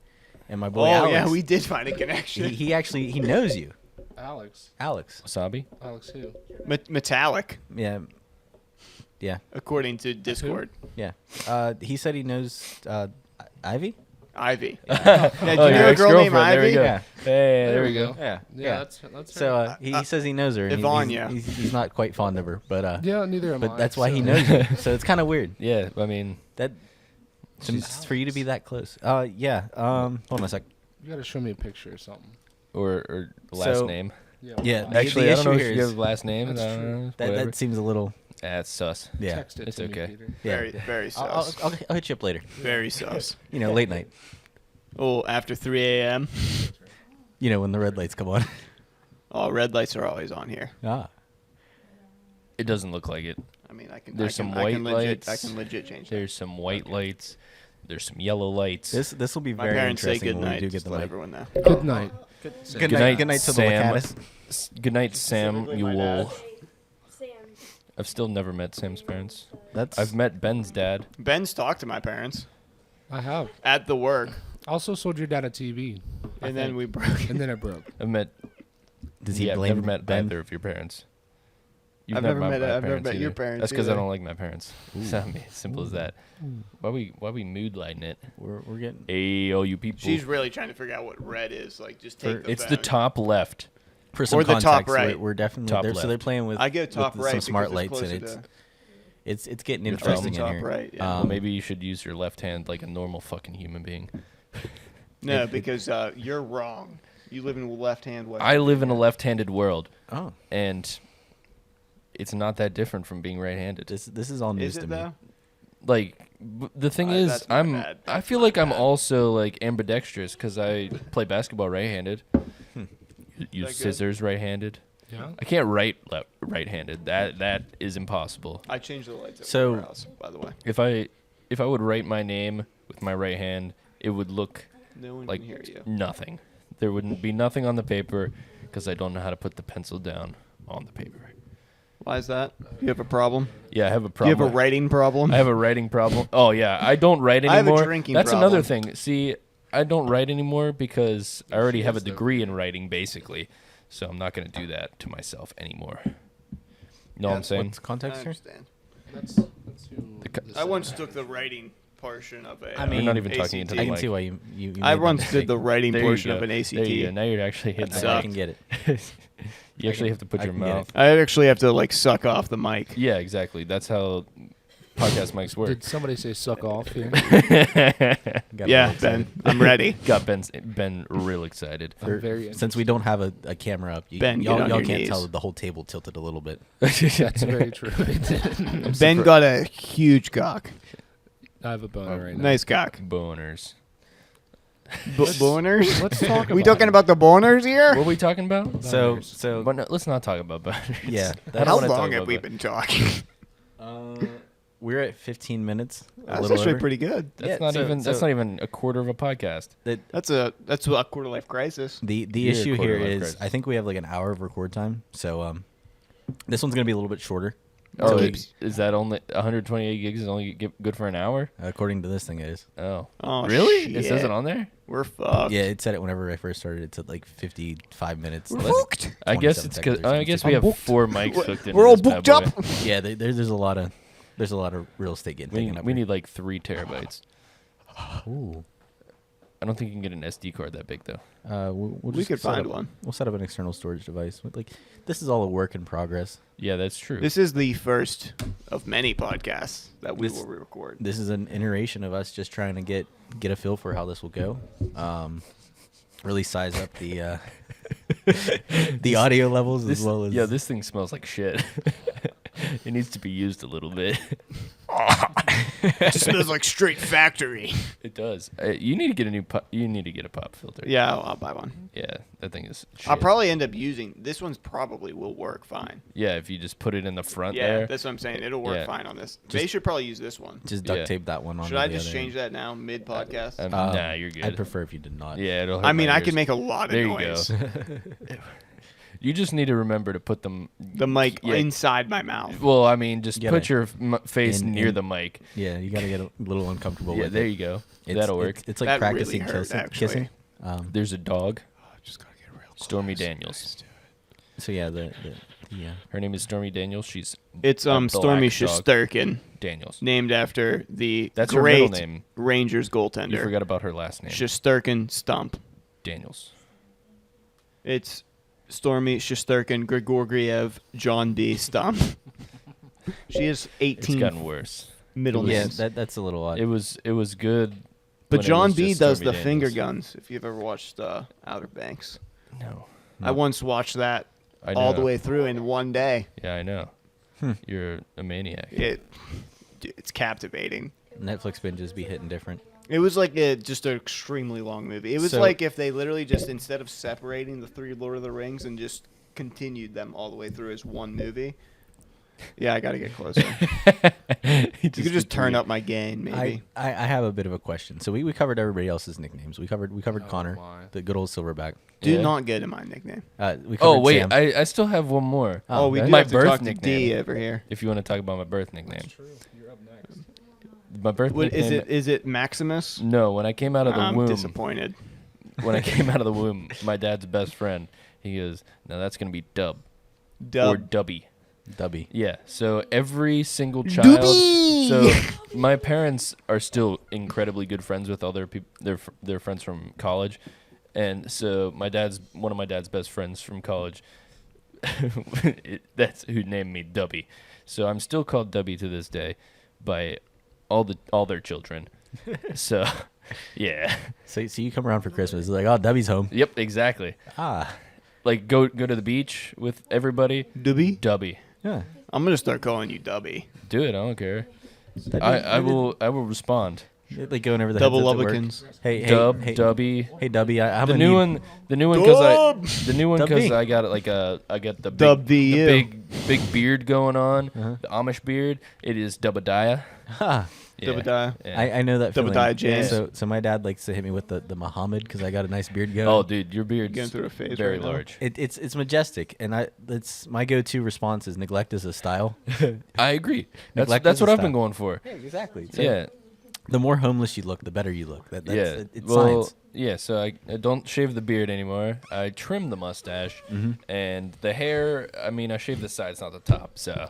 Speaker 3: and my boy
Speaker 2: Oh
Speaker 3: Alex.
Speaker 2: yeah, we did find a connection.
Speaker 3: He actually he knows you,
Speaker 4: Alex.
Speaker 3: Alex.
Speaker 1: Wasabi.
Speaker 4: Alex who?
Speaker 2: Metallic,
Speaker 3: Yeah. Yeah.
Speaker 2: according to Discord.
Speaker 3: Yeah. He said he knows Ivy.
Speaker 2: Ivy.
Speaker 1: Oh,
Speaker 2: Yeah, do you know
Speaker 1: your
Speaker 2: a girl named
Speaker 1: ex-girlfriend. There we
Speaker 2: Ivy?
Speaker 1: go.
Speaker 3: Yeah.
Speaker 1: Hey, there we go.
Speaker 3: Yeah.
Speaker 4: Yeah, that's her.
Speaker 3: So he says he knows her. And
Speaker 2: Ivania.
Speaker 3: he's not quite fond of her, but
Speaker 4: yeah, neither am I.
Speaker 3: but that's why he
Speaker 4: so-
Speaker 3: knows you. So it's kind of weird
Speaker 1: Yeah, I mean,
Speaker 3: that for you to be that close. Yeah. Hold on a sec.
Speaker 4: You gotta show me a picture or something.
Speaker 1: or last
Speaker 3: So-
Speaker 1: name.
Speaker 3: Yeah.
Speaker 4: well,
Speaker 1: Actually,
Speaker 3: the
Speaker 1: I don't know
Speaker 3: issue
Speaker 1: if
Speaker 3: here
Speaker 1: you
Speaker 3: is-
Speaker 1: have last name.
Speaker 4: That's true.
Speaker 3: That seems a little.
Speaker 1: That's sus.
Speaker 3: Yeah.
Speaker 4: Text it
Speaker 1: it's
Speaker 4: to me,
Speaker 1: okay.
Speaker 4: Peter.
Speaker 3: Yeah.
Speaker 2: Very, very
Speaker 3: I'll,
Speaker 2: sus.
Speaker 3: I'll hit you up later.
Speaker 2: Very sus.
Speaker 3: You know, late night.
Speaker 2: Oh, after 3 a.m.
Speaker 3: You know, when the red lights come on.
Speaker 2: Oh, red lights are always on here.
Speaker 3: Ah.
Speaker 1: It doesn't look like it.
Speaker 2: I mean, I can.
Speaker 1: There's
Speaker 2: I can,
Speaker 1: some
Speaker 2: I can
Speaker 1: white
Speaker 2: legit,
Speaker 1: lights.
Speaker 2: I can legit change that.
Speaker 1: There's some white lights. There's some yellow lights.
Speaker 3: This will be
Speaker 2: My
Speaker 3: very
Speaker 2: parents say
Speaker 3: interesting
Speaker 2: good
Speaker 3: when
Speaker 2: night.
Speaker 3: we do get
Speaker 2: Just
Speaker 3: the
Speaker 2: let
Speaker 3: mic.
Speaker 2: everyone know.
Speaker 4: Good night.
Speaker 3: Good night. Good night to the
Speaker 1: Sam.
Speaker 3: Lacatus.
Speaker 1: Good night, Sam.
Speaker 2: Specifically
Speaker 1: You
Speaker 2: my
Speaker 1: will.
Speaker 2: dad.
Speaker 5: Sam.
Speaker 1: I've still never met Sam's parents.
Speaker 3: That's
Speaker 1: I've met Ben's dad.
Speaker 2: Ben's talked to my parents
Speaker 4: I have.
Speaker 2: at the work,
Speaker 4: Also sold your dad a TV.
Speaker 2: and then we broke.
Speaker 4: And then it broke.
Speaker 1: I've met.
Speaker 3: Does he
Speaker 1: yeah, I've
Speaker 3: blame
Speaker 1: never met
Speaker 3: Ben?
Speaker 1: either of your parents. You've
Speaker 2: I've never
Speaker 1: my
Speaker 2: met-
Speaker 1: my
Speaker 2: I've never
Speaker 1: parents
Speaker 2: met your
Speaker 1: either.
Speaker 2: parents
Speaker 1: That's because I
Speaker 2: either.
Speaker 1: don't like my parents. I mean, simple as that. Why we mood lighting it?
Speaker 3: We're getting.
Speaker 1: Hey, all you people.
Speaker 2: She's really trying to figure out what red is. Like, just take the
Speaker 1: It's the
Speaker 2: phone.
Speaker 1: top left.
Speaker 3: For some
Speaker 2: Or the
Speaker 3: context,
Speaker 2: top right.
Speaker 3: we're definitely
Speaker 1: Top
Speaker 3: so they're
Speaker 1: left.
Speaker 3: playing with.
Speaker 2: I go top
Speaker 3: with
Speaker 2: right
Speaker 3: some
Speaker 2: because
Speaker 3: smart
Speaker 2: it's
Speaker 3: lights,
Speaker 2: closer
Speaker 3: and
Speaker 2: to-
Speaker 3: it's getting
Speaker 1: Your
Speaker 3: interesting
Speaker 1: thumb.
Speaker 3: in
Speaker 2: Top
Speaker 3: here.
Speaker 2: right, yeah.
Speaker 1: Well, maybe you should use your left hand like a normal fucking human being.
Speaker 2: No, because you're wrong. You live in a left-hand way.
Speaker 1: I live in a left-handed world,
Speaker 3: Oh,
Speaker 1: and it's not that different from being right-handed.
Speaker 3: this is all news
Speaker 2: Is
Speaker 3: to
Speaker 2: it
Speaker 3: me.
Speaker 2: though?
Speaker 1: Like the thing is,
Speaker 2: That's my bad.
Speaker 1: I
Speaker 2: That's
Speaker 1: feel
Speaker 2: my
Speaker 1: like I'm
Speaker 2: bad.
Speaker 1: also like ambidextrous because I play basketball right-handed. Use
Speaker 2: That good?
Speaker 1: scissors right-handed.
Speaker 4: Yeah.
Speaker 1: I can't write right-handed. That is impossible.
Speaker 2: I changed the lights at
Speaker 3: So-
Speaker 2: my house, by the way.
Speaker 1: If I would write my name with my right hand, it would look
Speaker 2: No one
Speaker 1: like
Speaker 2: can hear you.
Speaker 1: nothing. There wouldn't be nothing on the paper because I don't know how to put the pencil down on the paper.
Speaker 2: Why is that? You have a problem?
Speaker 1: Yeah, I have a
Speaker 2: Do you
Speaker 1: problem.
Speaker 2: have a writing problem?
Speaker 1: I have a writing problem. Oh yeah, I don't write
Speaker 2: I have a
Speaker 1: anymore.
Speaker 2: drinking
Speaker 1: That's another
Speaker 2: problem.
Speaker 1: thing. See, I don't write anymore because I already have a
Speaker 4: does, though.
Speaker 1: degree in writing, basically. So I'm not going to do that to myself anymore. Know what I'm saying?
Speaker 3: What's
Speaker 2: I
Speaker 3: context here?
Speaker 2: understand.
Speaker 4: That's who. this
Speaker 2: I once
Speaker 4: is.
Speaker 2: took the writing portion of a.
Speaker 3: I mean,
Speaker 1: We're not even talking into
Speaker 2: ACT.
Speaker 1: the
Speaker 3: I can
Speaker 1: mic.
Speaker 3: see why you
Speaker 2: I
Speaker 3: made that
Speaker 2: once did
Speaker 3: mistake.
Speaker 2: the writing
Speaker 1: There you
Speaker 2: portion
Speaker 1: go.
Speaker 2: of an ACT.
Speaker 1: There you go. Now you're actually hitting
Speaker 2: That
Speaker 1: the
Speaker 3: I
Speaker 2: sucked.
Speaker 3: can get it.
Speaker 1: You actually have to put
Speaker 3: I
Speaker 1: your
Speaker 3: can get it.
Speaker 1: mouth.
Speaker 2: I actually have to like suck off the mic.
Speaker 1: Yeah, exactly. That's how podcast mics work.
Speaker 4: Did somebody say suck off here?
Speaker 3: Got
Speaker 2: Yeah,
Speaker 3: really excited.
Speaker 2: Ben, I'm ready.
Speaker 1: Got Ben real excited.
Speaker 4: I'm very
Speaker 3: Since we don't have a camera up,
Speaker 2: Ben, get
Speaker 3: y'all
Speaker 2: on your
Speaker 3: can't
Speaker 2: knees.
Speaker 3: tell the whole table tilted a little bit.
Speaker 4: That's very true.
Speaker 2: Ben got a huge cock.
Speaker 4: I have a boner right now.
Speaker 2: Nice cock.
Speaker 1: Boners.
Speaker 2: Boners?
Speaker 4: Let's talk
Speaker 2: We
Speaker 4: about
Speaker 2: talking
Speaker 4: it.
Speaker 2: about the boners here?
Speaker 1: What are we talking about?
Speaker 3: So
Speaker 1: But no, let's not talk about boners.
Speaker 3: yeah,
Speaker 1: I don't
Speaker 2: How
Speaker 1: wanna talk
Speaker 2: long have
Speaker 1: about
Speaker 2: we
Speaker 1: bon-
Speaker 2: been talking?
Speaker 3: we're at 15 minutes. A
Speaker 2: That's
Speaker 3: little
Speaker 2: actually
Speaker 3: over.
Speaker 2: pretty good.
Speaker 1: That's
Speaker 3: Yeah,
Speaker 1: not
Speaker 3: so-
Speaker 1: even. That's
Speaker 3: so-
Speaker 1: not even a quarter of a podcast.
Speaker 2: That's a quarter life crisis.
Speaker 3: The
Speaker 1: You're a
Speaker 3: issue
Speaker 1: quarter
Speaker 3: here
Speaker 1: life
Speaker 3: is
Speaker 1: crisis.
Speaker 3: I think we have like an hour of record time, so this one's gonna be a little bit shorter.
Speaker 1: Oh,
Speaker 3: So
Speaker 1: is that only 128 gigs? Is only good for an hour?
Speaker 3: according to this thing, it is.
Speaker 1: Oh,
Speaker 2: Oh,
Speaker 1: really? It
Speaker 2: shit.
Speaker 1: says it on there.
Speaker 2: We're fucked.
Speaker 3: Yeah, it said it whenever I first started. It's at like 55 minutes.
Speaker 2: We're
Speaker 3: That's-
Speaker 2: booked.
Speaker 1: I guess
Speaker 3: 27
Speaker 1: it's because
Speaker 3: seconds or
Speaker 1: I guess
Speaker 3: something.
Speaker 1: we have
Speaker 4: booked.
Speaker 1: 4 mics hooked into
Speaker 2: We're all
Speaker 1: this bad
Speaker 2: booked
Speaker 1: boy.
Speaker 2: up.
Speaker 3: Yeah, there's a lot of real estate getting taken up.
Speaker 1: We
Speaker 3: here.
Speaker 1: need like 3 terabytes.
Speaker 3: Ooh.
Speaker 1: I don't think you can get an SD card that big though.
Speaker 3: We'll
Speaker 2: We
Speaker 3: just
Speaker 2: could
Speaker 3: set
Speaker 2: find
Speaker 3: up-
Speaker 2: one.
Speaker 3: We'll set up an external storage device. Like this is all a work in progress.
Speaker 1: Yeah, that's true.
Speaker 2: This is the first of many podcasts that we
Speaker 3: This-
Speaker 2: will record.
Speaker 3: This is an iteration of us just trying to get a feel for how this will go. Really size up the the audio levels
Speaker 1: this,
Speaker 3: as well as
Speaker 1: this thing smells like shit. It needs to be used a little bit.
Speaker 2: It smells like straight factory.
Speaker 1: It does. You need to get a new. You need to get a pop filter.
Speaker 2: Yeah, I'll buy one.
Speaker 1: Yeah, that thing is. Shit.
Speaker 2: I'll probably end up using this one's probably will work fine.
Speaker 1: Yeah, if you just put it in the front
Speaker 2: Yeah,
Speaker 1: there.
Speaker 2: that's what I'm saying. It'll work
Speaker 1: Yeah.
Speaker 2: fine on this. They should probably use this one.
Speaker 3: just duct
Speaker 1: Yeah.
Speaker 3: tape that one on.
Speaker 2: Should I just change that now mid podcast?
Speaker 1: Nah, you're good.
Speaker 3: I'd prefer if you did not.
Speaker 1: Yeah, it'll. Hurt
Speaker 2: I mean,
Speaker 1: my
Speaker 2: I
Speaker 1: ears.
Speaker 2: can make a lot of
Speaker 1: There you
Speaker 2: noise.
Speaker 1: go. You just need to remember to put them.
Speaker 2: The mic
Speaker 1: Yeah.
Speaker 2: inside my mouth.
Speaker 1: Well, I mean, just
Speaker 3: You
Speaker 1: put
Speaker 3: gotta-
Speaker 1: your face
Speaker 3: in-
Speaker 1: near
Speaker 3: in-
Speaker 1: the mic.
Speaker 3: Yeah, you got to get a little uncomfortable
Speaker 1: Yeah,
Speaker 3: with
Speaker 1: there
Speaker 3: it.
Speaker 1: you go.
Speaker 3: It's-
Speaker 1: That'll work.
Speaker 3: It's like
Speaker 2: That really
Speaker 3: practicing
Speaker 2: hurt,
Speaker 3: kissing.
Speaker 2: actually.
Speaker 1: There's a dog,
Speaker 2: Just gotta get real
Speaker 1: Stormy Daniels.
Speaker 3: So yeah, the
Speaker 1: Her name is Stormy Daniels. She's
Speaker 2: It's
Speaker 1: a
Speaker 2: Stormy
Speaker 1: black dog.
Speaker 2: Shesterkin,
Speaker 1: Daniels.
Speaker 2: named after the
Speaker 1: That's her
Speaker 2: great
Speaker 1: middle name.
Speaker 2: Rangers
Speaker 1: You
Speaker 2: goaltender.
Speaker 1: forgot about her last name.
Speaker 2: Shesterkin Stump.
Speaker 1: Daniels.
Speaker 2: It's Stormy Shesterkin Grigoriev John D. Stump. She has
Speaker 1: It's
Speaker 2: 18
Speaker 1: gotten worse.
Speaker 2: middle
Speaker 3: yeah,
Speaker 2: names.
Speaker 3: that's a little odd.
Speaker 1: It was good.
Speaker 2: But
Speaker 1: when it
Speaker 2: John
Speaker 1: was
Speaker 2: B
Speaker 1: just
Speaker 2: does
Speaker 1: Stormy
Speaker 2: the finger
Speaker 1: Daniels.
Speaker 2: guns. If you've ever watched Outer Banks,
Speaker 1: No.
Speaker 2: I once watched that
Speaker 1: I
Speaker 2: all the
Speaker 1: know.
Speaker 2: way through in one day.
Speaker 1: Yeah, I know. You're a maniac.
Speaker 2: It's captivating.
Speaker 3: Netflix binges be hitting different.
Speaker 2: It was like just an extremely long movie. It was
Speaker 3: So-
Speaker 2: like if they literally just instead of separating the 3 Lord of the Rings and just continued them all the way through as one movie. Yeah, I got to get closer. You could just turn up my gain, maybe.
Speaker 3: I have a bit of a question. So we covered everybody else's nicknames. We covered
Speaker 4: Oh,
Speaker 3: Connor,
Speaker 4: my.
Speaker 3: the good old Silverback.
Speaker 2: Do
Speaker 1: Yeah.
Speaker 2: not get in my nickname.
Speaker 3: We covered
Speaker 1: Oh wait,
Speaker 3: Sam.
Speaker 1: I still have one more.
Speaker 2: Oh, we
Speaker 3: okay.
Speaker 2: do
Speaker 1: My
Speaker 2: have to
Speaker 1: birth
Speaker 2: talk to
Speaker 1: nickname.
Speaker 2: D over here.
Speaker 1: If you want to talk about my birth nickname,
Speaker 4: True. You're up next.
Speaker 1: my birth
Speaker 2: What,
Speaker 1: nickname.
Speaker 2: is it Maximus?
Speaker 1: No, when I came out of the
Speaker 2: I'm
Speaker 1: womb,
Speaker 2: disappointed.
Speaker 1: when I came out of the womb, my dad's best friend, he goes, "No, that's gonna be Dub or
Speaker 2: Dub.
Speaker 1: Dubby."
Speaker 3: Dubby.
Speaker 1: Yeah. So every single child.
Speaker 2: Dubby!
Speaker 1: So my parents are still incredibly good friends with all their their friends from college, and so one of my dad's best friends from college. That's who named me Dubby. So I'm still called Dubby to this day by all their children. So yeah.
Speaker 3: So you come around for Christmas. It's like, oh, Dubby's home.
Speaker 1: Yep. Exactly.
Speaker 3: Ah.
Speaker 1: Like go to the beach with everybody.
Speaker 2: Dubby?
Speaker 1: Dubby.
Speaker 3: Yeah.
Speaker 2: I'm going to start calling you Dubby.
Speaker 1: Do it. I don't care.
Speaker 3: That
Speaker 1: I
Speaker 3: did-
Speaker 1: will respond.
Speaker 3: Like going over the
Speaker 2: Double
Speaker 3: headsets at work.
Speaker 2: Lubbikins.
Speaker 3: Hey,
Speaker 1: Dub,
Speaker 3: hey,
Speaker 1: Dubby.
Speaker 3: Hey, Dubby. I'm
Speaker 1: The
Speaker 3: gonna
Speaker 1: new
Speaker 3: need-
Speaker 1: one, the new one, because
Speaker 2: Dub!
Speaker 1: I got like I got the big,
Speaker 2: Dub
Speaker 1: the
Speaker 2: VU.
Speaker 1: big beard going on,
Speaker 3: Uh-huh.
Speaker 1: the Amish beard. It is Dubadiah.
Speaker 3: Ha.
Speaker 2: Dubadiah.
Speaker 1: Yeah.
Speaker 3: I know that feeling.
Speaker 2: Double-dyed James.
Speaker 3: So my dad likes to hit me with the Muhammad because I got a nice beard going.
Speaker 1: Oh, dude, your beard's
Speaker 2: Going through a phase
Speaker 1: very
Speaker 2: right now.
Speaker 1: large.
Speaker 3: It's majestic, and that's my go-to response is neglect is a style.
Speaker 1: I agree. That's
Speaker 3: Neglect
Speaker 1: that's
Speaker 3: is a
Speaker 1: what I've been
Speaker 3: style.
Speaker 1: going for.
Speaker 3: Yeah, exactly.
Speaker 1: Yeah,
Speaker 3: The more homeless you look, the better you look. That's
Speaker 1: yeah.
Speaker 3: it's
Speaker 1: Well,
Speaker 3: science.
Speaker 1: yeah. So I don't shave the beard anymore. I trim the mustache,
Speaker 3: Mm-hmm.
Speaker 1: and the hair. I mean, I shave the sides, not the top. So,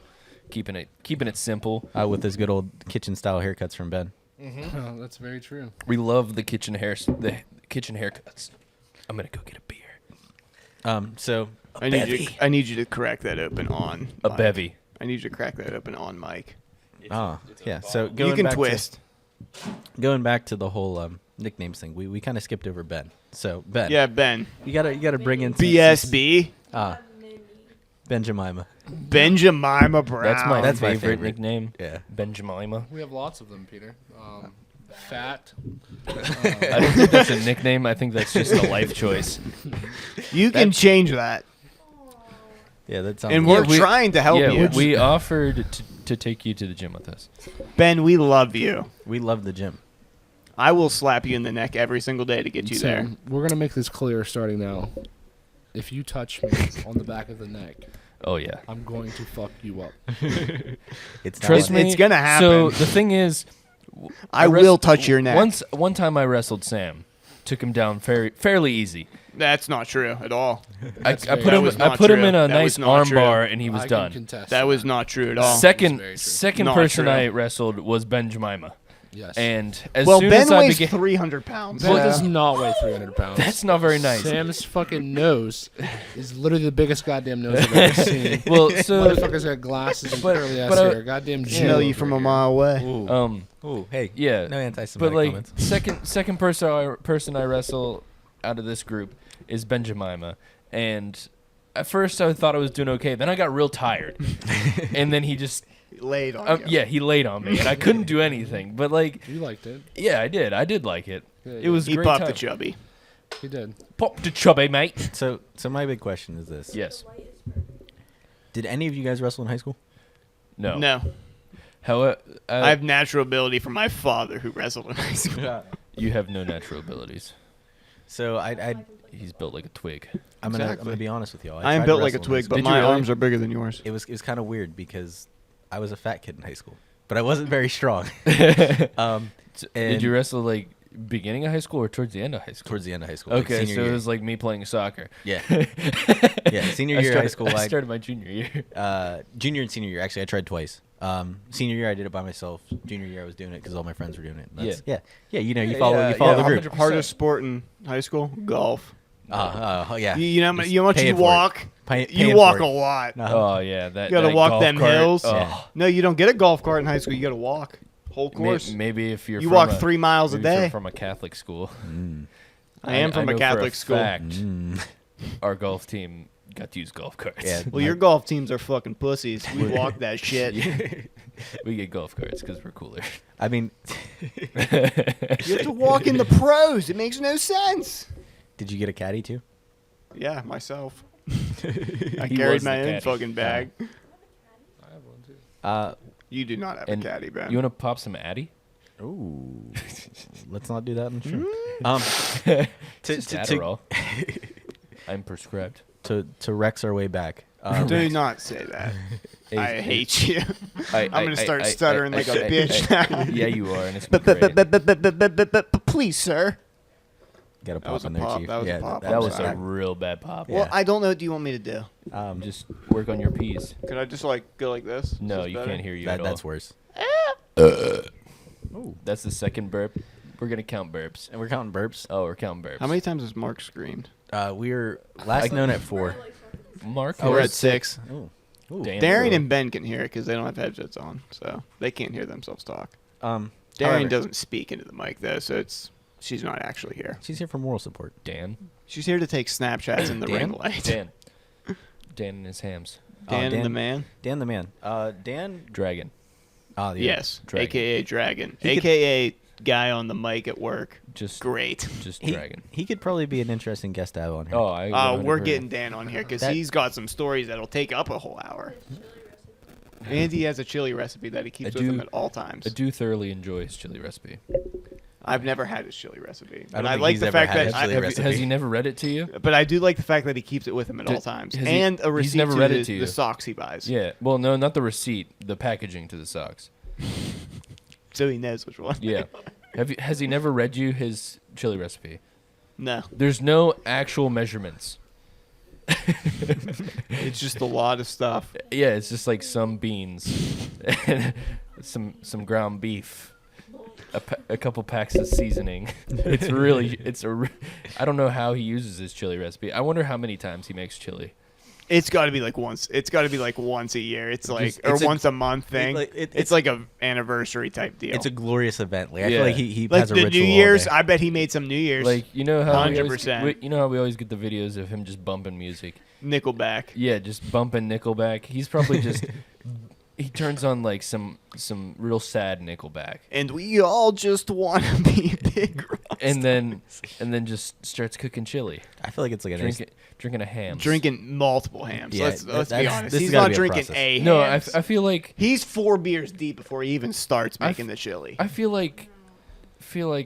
Speaker 1: keeping it simple.
Speaker 3: With those good old kitchen style haircuts from Ben.
Speaker 4: Oh, that's very true.
Speaker 1: We love the kitchen haircuts. I'm gonna go get a beer.
Speaker 3: So
Speaker 2: I need you to crack that open on
Speaker 1: A
Speaker 2: mic.
Speaker 1: bevy.
Speaker 2: I need you to crack that open on mic.
Speaker 3: yeah. So
Speaker 2: You can twist.
Speaker 3: Going back to the whole nicknames thing, we kind of skipped over Ben. So Ben,
Speaker 2: Yeah, Ben.
Speaker 3: you gotta bring in
Speaker 2: BSB.
Speaker 3: Ben Jemima.
Speaker 2: Ben Jemima Brown.
Speaker 1: That's my
Speaker 3: That's my
Speaker 1: favorite
Speaker 3: favorite.
Speaker 1: nickname.
Speaker 3: Yeah.
Speaker 1: Benjamima.
Speaker 4: We have lots of them, Peter. Fat.
Speaker 1: I don't think that's a nickname. I think that's just a life choice.
Speaker 2: You can change that.
Speaker 3: Yeah, that sounds.
Speaker 2: And
Speaker 3: weird.
Speaker 2: we're trying to help you.
Speaker 1: We offered to take you to the gym with us.
Speaker 2: Ben, we love you.
Speaker 3: We love the gym.
Speaker 2: I will slap you in the neck every single day to get you
Speaker 4: So,
Speaker 2: there.
Speaker 4: we're gonna make this clear starting now. If you touch me on the back of the neck,
Speaker 1: Oh yeah.
Speaker 4: I'm going to fuck you up.
Speaker 3: It's
Speaker 1: Trust
Speaker 3: not,
Speaker 1: me.
Speaker 2: It's gonna happen.
Speaker 1: So the thing is,
Speaker 2: I will touch your neck.
Speaker 1: One time I wrestled Sam, took him down fairly easy.
Speaker 2: That's not true at all.
Speaker 1: I
Speaker 4: That's very
Speaker 1: put him
Speaker 2: was
Speaker 1: I
Speaker 2: not
Speaker 1: put him
Speaker 2: true.
Speaker 1: in a
Speaker 2: That
Speaker 1: nice
Speaker 2: was not true.
Speaker 1: armbar and he was
Speaker 4: I can
Speaker 1: done.
Speaker 4: contest
Speaker 2: That was not true at all.
Speaker 4: That's
Speaker 1: Second
Speaker 4: very true.
Speaker 1: second
Speaker 2: Not
Speaker 1: person
Speaker 2: true.
Speaker 1: I wrestled was Ben Jemima,
Speaker 4: Yes.
Speaker 1: and as
Speaker 2: Well,
Speaker 1: soon
Speaker 2: Ben
Speaker 1: as I
Speaker 2: weighs
Speaker 1: began,
Speaker 2: 300 pounds.
Speaker 4: Ben does not weigh 300 pounds.
Speaker 1: that's not very nice.
Speaker 4: Sam's fucking nose is literally the biggest goddamn nose I've ever seen.
Speaker 1: Well, so
Speaker 4: Motherfucker's got glasses and
Speaker 1: But-
Speaker 4: curly ass
Speaker 1: but,
Speaker 4: hair. Goddamn
Speaker 2: Smell
Speaker 4: Joe
Speaker 2: you from
Speaker 4: over
Speaker 2: a
Speaker 4: here.
Speaker 2: mile away.
Speaker 3: Ooh, hey.
Speaker 1: yeah,
Speaker 3: No anti-Semitic
Speaker 1: but like
Speaker 3: comments.
Speaker 1: second person I wrestle out of this group is Ben Jemima, and at first I thought I was doing okay. Then I got real tired, and then he just
Speaker 2: Laid on you.
Speaker 1: yeah, he laid on me, and I couldn't do anything. But like,
Speaker 4: You liked it.
Speaker 1: yeah, I did like it.
Speaker 4: Yeah,
Speaker 1: It was a
Speaker 2: He
Speaker 1: great
Speaker 2: popped
Speaker 1: time.
Speaker 2: the chubby.
Speaker 4: He did.
Speaker 1: Pop the chubby, mate.
Speaker 3: So my big question is this:
Speaker 1: Yes.
Speaker 3: Did any of you guys wrestle in high school?
Speaker 1: No.
Speaker 2: No.
Speaker 1: However,
Speaker 2: I have natural ability from my father who wrestled in high school.
Speaker 1: you have no natural abilities.
Speaker 3: So
Speaker 1: He's built like a twig.
Speaker 3: I'm
Speaker 2: Exactly.
Speaker 3: gonna be honest with y'all.
Speaker 2: I am
Speaker 3: tried to
Speaker 2: built like a
Speaker 3: wrestle in high
Speaker 2: twig,
Speaker 3: school.
Speaker 2: but
Speaker 1: Did you
Speaker 2: my
Speaker 1: really?
Speaker 2: arms are bigger than yours.
Speaker 3: It was kind of weird because I was a fat kid in high school, but I wasn't very strong.
Speaker 1: Did you wrestle like beginning of high school or towards the end of high school?
Speaker 3: Towards the end of high school. like
Speaker 1: Okay,
Speaker 3: senior
Speaker 1: so
Speaker 3: year.
Speaker 1: it was like me playing soccer.
Speaker 3: Yeah. Yeah, senior year of high school.
Speaker 1: I started my junior year.
Speaker 3: Junior and senior year, actually, I tried twice. Senior year, I did it by myself. Junior year, I was doing it because all my friends were doing it. Yeah. You know, you follow
Speaker 1: yeah,
Speaker 3: the group.
Speaker 1: 100%.
Speaker 2: Hardest sport in high school? Golf.
Speaker 3: Yeah.
Speaker 2: You know
Speaker 3: Just
Speaker 2: how much
Speaker 3: paying
Speaker 2: you
Speaker 3: for it.
Speaker 2: walk?
Speaker 3: Paying
Speaker 2: You walk
Speaker 3: for
Speaker 2: a
Speaker 3: it.
Speaker 2: lot.
Speaker 1: Oh yeah, that
Speaker 2: You gotta
Speaker 1: that
Speaker 2: walk
Speaker 1: golf
Speaker 2: them
Speaker 1: cart.
Speaker 2: hills.
Speaker 1: Oh.
Speaker 3: Yeah.
Speaker 2: No, you don't get a golf cart in high school. You gotta walk. Whole course.
Speaker 1: Maybe if you're
Speaker 2: You
Speaker 1: from
Speaker 2: walk
Speaker 1: a,
Speaker 2: 3 miles a
Speaker 1: maybe if you're
Speaker 2: day.
Speaker 1: from a Catholic school.
Speaker 2: I am from
Speaker 1: know
Speaker 2: a
Speaker 1: for
Speaker 2: Catholic school.
Speaker 1: Fact,
Speaker 3: Mm.
Speaker 1: our golf team got to use golf carts.
Speaker 3: Yeah.
Speaker 2: Well, your golf teams are fucking pussies. We walk that shit.
Speaker 1: we get golf carts because we're cooler.
Speaker 3: I mean,
Speaker 2: You have to walk in the pros. It makes no sense.
Speaker 3: did you get a caddy too?
Speaker 2: Yeah, myself. I
Speaker 1: He
Speaker 2: carried
Speaker 1: was
Speaker 2: my
Speaker 1: the
Speaker 2: own
Speaker 1: caddy.
Speaker 2: fucking bag.
Speaker 4: I have one too.
Speaker 2: You do not have
Speaker 1: And
Speaker 2: a caddy, Ben.
Speaker 1: you want to pop some Addy?
Speaker 3: Ooh. Let's not do that on the show.
Speaker 1: Just
Speaker 3: to,
Speaker 1: Adderall. I'm prescribed.
Speaker 3: to Rex our way back.
Speaker 2: Do not say that. I hate you.
Speaker 1: I'm
Speaker 2: I'm gonna start stuttering like a bitch now.
Speaker 1: Yeah, you are, and it's great.
Speaker 2: Please, sir.
Speaker 3: Got a
Speaker 2: That was
Speaker 3: pop
Speaker 2: a
Speaker 3: in there,
Speaker 2: pop.
Speaker 3: Chief.
Speaker 2: That was a
Speaker 3: yeah,
Speaker 2: pop.
Speaker 1: That was a
Speaker 2: sorry.
Speaker 1: real bad pop.
Speaker 3: Yeah.
Speaker 2: Well, I don't know. What do you want me to do?
Speaker 1: Just work on your P's.
Speaker 2: Could I just like go like this?
Speaker 1: No,
Speaker 2: Is this
Speaker 1: you
Speaker 2: better?
Speaker 1: can't hear you at all.
Speaker 3: that's worse.
Speaker 1: That's the second burp. We're gonna count burps.
Speaker 3: And we're counting burps.
Speaker 1: Oh, we're counting burps.
Speaker 2: How many times has Mark screamed?
Speaker 3: We're last known at 4.
Speaker 1: Mark?
Speaker 2: Oh, we're
Speaker 1: is-
Speaker 2: at 6.
Speaker 3: Oh.
Speaker 1: Damn.
Speaker 2: Darian and Ben can hear it because they don't have headsets on, so they can't hear themselves talk. Darian
Speaker 3: However,
Speaker 2: doesn't speak into the mic though, so she's not actually here.
Speaker 3: She's here for moral support.
Speaker 1: Dan.
Speaker 2: She's here to take Snapchats in the
Speaker 3: Dan?
Speaker 2: ring light.
Speaker 1: Dan. Dan and his hams.
Speaker 2: Dan and the man.
Speaker 3: Dan the man. Dan.
Speaker 1: Dragon.
Speaker 3: Yeah.
Speaker 2: Yes,
Speaker 1: Dragon.
Speaker 2: AKA Dragon,
Speaker 3: He could-
Speaker 2: AKA guy on the mic at work.
Speaker 1: Just
Speaker 2: Great.
Speaker 1: Just
Speaker 3: He,
Speaker 1: Dragon.
Speaker 3: he could probably be an interesting guest to have on here.
Speaker 1: Oh, I.
Speaker 2: We're
Speaker 1: 100%.
Speaker 2: getting Dan on here because
Speaker 3: That-
Speaker 2: he's got some stories that'll take up a whole hour. And he has a chili recipe that he keeps with him at all times.
Speaker 1: I do thoroughly enjoy his chili recipe.
Speaker 2: I've never had his chili recipe.
Speaker 3: I don't
Speaker 2: But I
Speaker 3: think
Speaker 2: like
Speaker 3: he's
Speaker 2: the
Speaker 3: ever
Speaker 2: fact
Speaker 3: had
Speaker 2: that
Speaker 3: a chili
Speaker 2: I,
Speaker 3: recipe.
Speaker 1: Has he never read it to you?
Speaker 2: but I do like the fact that he keeps it with him at
Speaker 1: Do-
Speaker 2: all times,
Speaker 1: has he-
Speaker 2: and a
Speaker 1: he's
Speaker 2: receipt
Speaker 1: never
Speaker 2: to,
Speaker 1: read
Speaker 2: the,
Speaker 1: it to you.
Speaker 2: the socks he buys.
Speaker 1: Yeah. Well, no, not the receipt. The packaging to the socks.
Speaker 2: So he knows which one.
Speaker 1: Yeah. Has he never read you his chili recipe?
Speaker 2: No.
Speaker 1: There's no actual measurements.
Speaker 2: It's just a lot of stuff.
Speaker 1: Yeah, it's just like some beans, and some ground beef, a couple packs of seasoning. I don't know how he uses his chili recipe. I wonder how many times he makes chili.
Speaker 2: It's got to be like once. It's got to be like once a year. It's like once a month thing. It's like a anniversary type deal.
Speaker 3: It's a glorious event. Like I
Speaker 1: Yeah.
Speaker 3: feel like he
Speaker 2: like
Speaker 3: has a
Speaker 2: the
Speaker 3: ritual.
Speaker 2: New
Speaker 3: all
Speaker 2: Year's.
Speaker 3: day.
Speaker 2: I bet he made some New Year's.
Speaker 1: Like you know how
Speaker 2: 100%.
Speaker 1: you know how we always get the videos of him just bumping music.
Speaker 2: Nickelback.
Speaker 1: Yeah, just bumping Nickelback. He's probably just he turns on like some real sad Nickelback,
Speaker 2: And we all just want to be big rock
Speaker 1: and then just starts cooking chili,
Speaker 3: I feel like it's like a nice,
Speaker 1: drinking a ham.
Speaker 2: drinking multiple hams.
Speaker 3: Yeah,
Speaker 2: let's be
Speaker 3: that's-
Speaker 2: honest.
Speaker 3: this
Speaker 2: He's
Speaker 3: has gotta
Speaker 2: not
Speaker 3: be a
Speaker 2: drinking
Speaker 3: process.
Speaker 2: a
Speaker 1: No, I
Speaker 2: hams.
Speaker 1: feel like
Speaker 2: He's 4 beers deep before he even starts making the chili.
Speaker 1: I feel like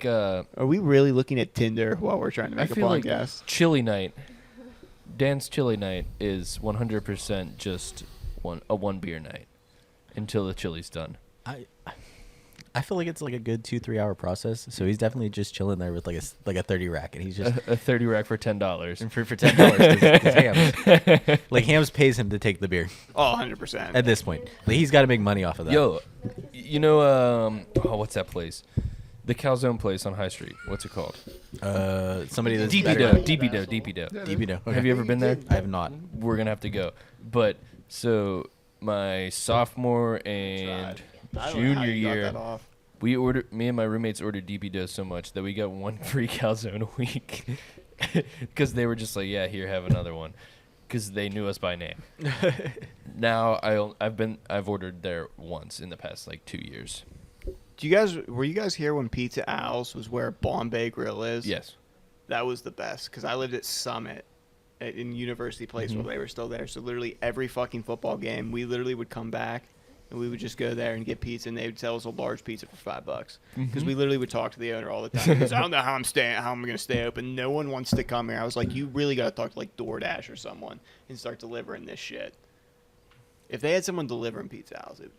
Speaker 2: Are we really looking at Tinder while we're trying to
Speaker 1: I
Speaker 2: make a
Speaker 1: feel like
Speaker 2: podcast?
Speaker 1: chili night. Dan's chili night is 100% just one beer night until the chili's done.
Speaker 3: I feel like it's like a good 2-3 hour process. So he's definitely just chilling there with like a 30 rack, and he's just
Speaker 1: A 30 rack for $10.
Speaker 3: and for $10 because Hams, like Hams pays him to take the beer
Speaker 2: Oh, 100%.
Speaker 3: at this point. Like he's got to make money off of that.
Speaker 1: Yo, you know what's that place? The Calzone place on High Street. What's it called?
Speaker 3: Somebody that's
Speaker 1: DP
Speaker 3: better-
Speaker 1: Dough. DP Dough. DP Dough.
Speaker 3: DP Dough. Okay.
Speaker 1: Have you ever been there?
Speaker 3: I have not.
Speaker 1: We're gonna have to go. But so my sophomore and
Speaker 2: I don't know how
Speaker 1: junior
Speaker 2: you got
Speaker 1: year,
Speaker 2: that off.
Speaker 1: me and my roommates ordered DP Dough so much that we got one free calzone a week because they were just like, yeah, here, have another one, because they knew us by name. Now I've ordered there once in the past like 2 years.
Speaker 2: Were you guys here when Pizza Al's was where Bombay Grill is?
Speaker 1: Yes.
Speaker 2: That was the best because I lived at Summit in University Place
Speaker 1: Mm-hmm.
Speaker 2: while they were still there. So literally every fucking football game, we literally would come back and we would just go there and get pizza, and they would sell us a large pizza for $5 because
Speaker 1: Mm-hmm.
Speaker 2: we literally would talk to the owner all the time. Because I don't know how I'm going to stay open. No one wants to come here. I was like, you really got to talk to like DoorDash or someone and start delivering this shit. If they had someone delivering Pizza Al's, it would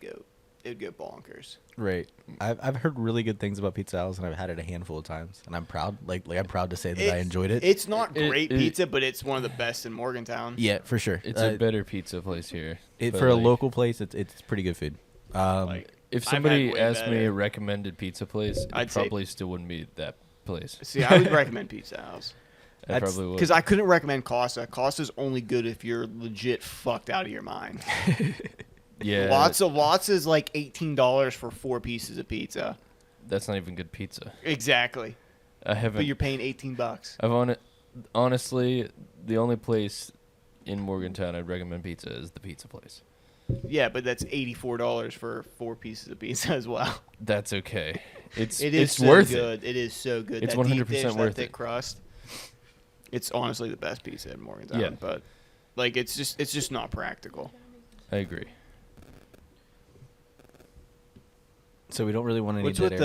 Speaker 2: go bonkers.
Speaker 3: Right. I've heard really good things about Pizza Al's, and I've had it a handful of times, and I'm proud. Like I'm proud to say that I enjoyed it.
Speaker 2: It's not
Speaker 1: It-
Speaker 2: great
Speaker 1: it-
Speaker 2: pizza, but it's one of the best in Morgantown.
Speaker 3: Yeah, for sure.
Speaker 1: It's a better pizza place here. but,
Speaker 3: for a
Speaker 1: like,
Speaker 3: local place, it's pretty good food.
Speaker 2: Like,
Speaker 1: if
Speaker 2: I've had
Speaker 1: somebody
Speaker 2: way
Speaker 1: asked me
Speaker 2: better.
Speaker 1: a recommended pizza place, it
Speaker 2: I'd say-
Speaker 1: probably still wouldn't be that place.
Speaker 2: See, I would recommend Pizza House.
Speaker 1: I probably would.
Speaker 2: Because I couldn't recommend Costa. Costa's only good if you're legit fucked out of your mind.
Speaker 1: Yeah,
Speaker 2: Lots is like $18 for 4 pieces of pizza.
Speaker 1: that's not even good pizza.
Speaker 2: Exactly.
Speaker 1: I haven't.
Speaker 2: But you're paying $18.
Speaker 1: Honestly, the only place in Morgantown I'd recommend pizza is the pizza place.
Speaker 2: Yeah, but that's $84 for 4 pieces of pizza as well.
Speaker 1: That's okay.
Speaker 2: It's
Speaker 1: it's
Speaker 2: so
Speaker 1: worth
Speaker 2: good. It is so good.
Speaker 1: It's
Speaker 2: That deep
Speaker 1: 100%
Speaker 2: dish, that
Speaker 1: worth
Speaker 2: thick
Speaker 1: it.
Speaker 2: crust. It's honestly the best pizza in Morgantown.
Speaker 1: Yeah.
Speaker 2: But like it's just not practical.
Speaker 1: I agree.
Speaker 3: So we don't really want any
Speaker 2: What's
Speaker 3: dead
Speaker 2: with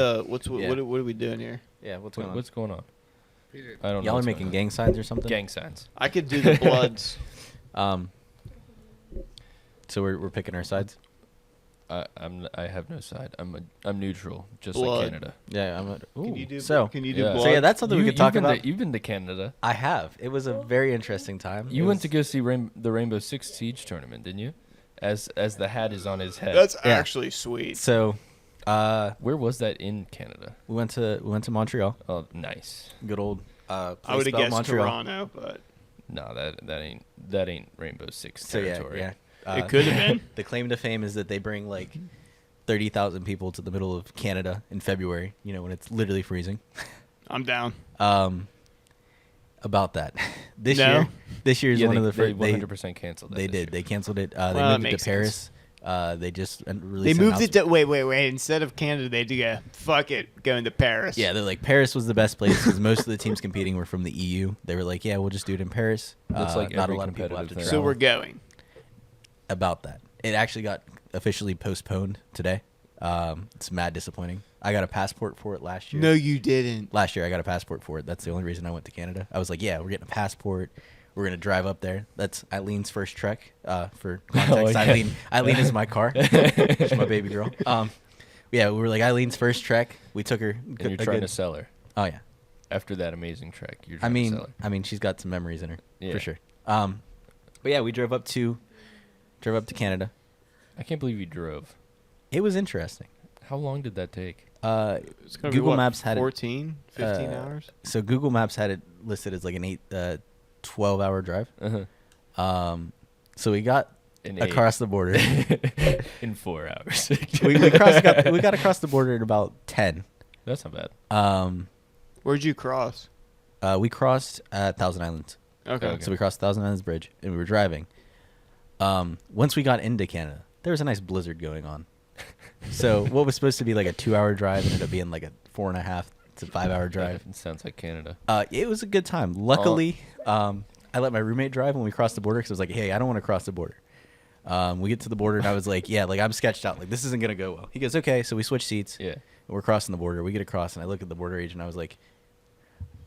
Speaker 3: air.
Speaker 2: what are we doing here?
Speaker 3: Yeah, what's going on?
Speaker 1: What's going on? I don't know.
Speaker 3: Y'all are
Speaker 1: what's
Speaker 3: making
Speaker 1: going
Speaker 3: gang signs or something?
Speaker 1: on. Gang signs.
Speaker 2: I could do the Bloods.
Speaker 3: So we're picking our sides.
Speaker 1: I have no side. I'm neutral, just
Speaker 2: Blood.
Speaker 1: like Canada.
Speaker 3: Yeah,
Speaker 2: Can you do
Speaker 3: so
Speaker 2: Can you do
Speaker 1: Yeah.
Speaker 2: Blood?
Speaker 3: so yeah, that's something we could talk
Speaker 1: you've been
Speaker 3: about.
Speaker 1: you've been to Canada.
Speaker 3: I have. It was a very interesting time.
Speaker 1: You
Speaker 3: It
Speaker 1: went
Speaker 3: was-
Speaker 1: to go see the Rainbow Six Siege tournament, didn't you? As the hat is on his head.
Speaker 2: That's
Speaker 3: Yeah.
Speaker 2: actually sweet.
Speaker 3: So,
Speaker 1: Where was that in Canada?
Speaker 3: we went to Montreal.
Speaker 1: Oh, nice.
Speaker 3: Good old.
Speaker 2: I
Speaker 3: place
Speaker 2: would have
Speaker 3: spelled
Speaker 2: guessed
Speaker 3: Montreal.
Speaker 2: Toronto, but
Speaker 1: No, that ain't Rainbow Six
Speaker 3: So
Speaker 1: territory.
Speaker 3: yeah.
Speaker 2: it could have been.
Speaker 3: The claim to fame is that they bring like 30,000 people to the middle of Canada in February. You know, when it's literally freezing.
Speaker 2: I'm down.
Speaker 3: About that, this
Speaker 2: No.
Speaker 3: year is
Speaker 1: Yeah,
Speaker 3: one of the
Speaker 1: they
Speaker 3: first.
Speaker 1: 100% canceled that.
Speaker 3: They
Speaker 1: this
Speaker 3: did.
Speaker 1: year.
Speaker 3: They canceled it. They
Speaker 2: Well, that
Speaker 3: moved it
Speaker 2: makes
Speaker 3: to Paris. They just
Speaker 2: They
Speaker 3: released.
Speaker 2: moved it to wait. Instead of Canada, they do go fuck it, going to Paris.
Speaker 3: Yeah, they're like Paris was the best place because most of the teams competing were from the EU. They were like, yeah, we'll just do it in Paris.
Speaker 1: That's like
Speaker 3: not a
Speaker 1: every
Speaker 3: lot of people have to
Speaker 1: competitive
Speaker 3: travel.
Speaker 1: thing.
Speaker 2: So we're going.
Speaker 3: About that. It actually got officially postponed today. It's mad disappointing. I got a passport for it last year.
Speaker 2: No, you didn't.
Speaker 3: Last year I got a passport for it. That's the only reason I went to Canada. I was like, yeah, we're getting a passport. We're gonna drive up there. That's Eileen's first trek. For context,
Speaker 1: yeah.
Speaker 3: Eileen is my car. She's my baby girl. Yeah, we were like Eileen's first trek. We took her.
Speaker 1: And you're trying to sell her.
Speaker 3: Oh yeah.
Speaker 1: After that amazing trek, you're
Speaker 3: I
Speaker 1: trying to
Speaker 3: mean,
Speaker 1: sell her.
Speaker 3: she's got some memories in her
Speaker 1: Yeah.
Speaker 3: for sure. But yeah, we drove up to Canada.
Speaker 1: I can't believe you drove.
Speaker 3: It was interesting.
Speaker 1: How long did that take?
Speaker 2: It's gonna
Speaker 3: Google
Speaker 2: be, what,
Speaker 3: Maps had
Speaker 2: 14, 15 hours.
Speaker 3: So Google Maps had it listed as like an 12-hour drive.
Speaker 1: Uh-huh.
Speaker 3: So we got across the border
Speaker 1: in 4 hours.
Speaker 3: we got across the border at about 10.
Speaker 1: That's not bad.
Speaker 2: Where'd you cross?
Speaker 3: We crossed at Thousand Islands.
Speaker 2: Okay.
Speaker 3: So we crossed Thousand Islands Bridge, and we were driving. Once we got into Canada, there was a nice blizzard going on. So what was supposed to be like a 2-hour drive ended up being like a 4.5 to 5-hour drive.
Speaker 1: It sounds like Canada.
Speaker 3: It was a good time. Luckily, I let my roommate drive when we crossed the border because I was like, hey, I don't want to cross the border. We get to the border, and I was like, yeah, like I'm sketched out. Like, this isn't going to go well. He goes, okay. So we switch seats.
Speaker 1: Yeah.
Speaker 3: And we're crossing the border. We get across, and I look at the border agent, and I was like,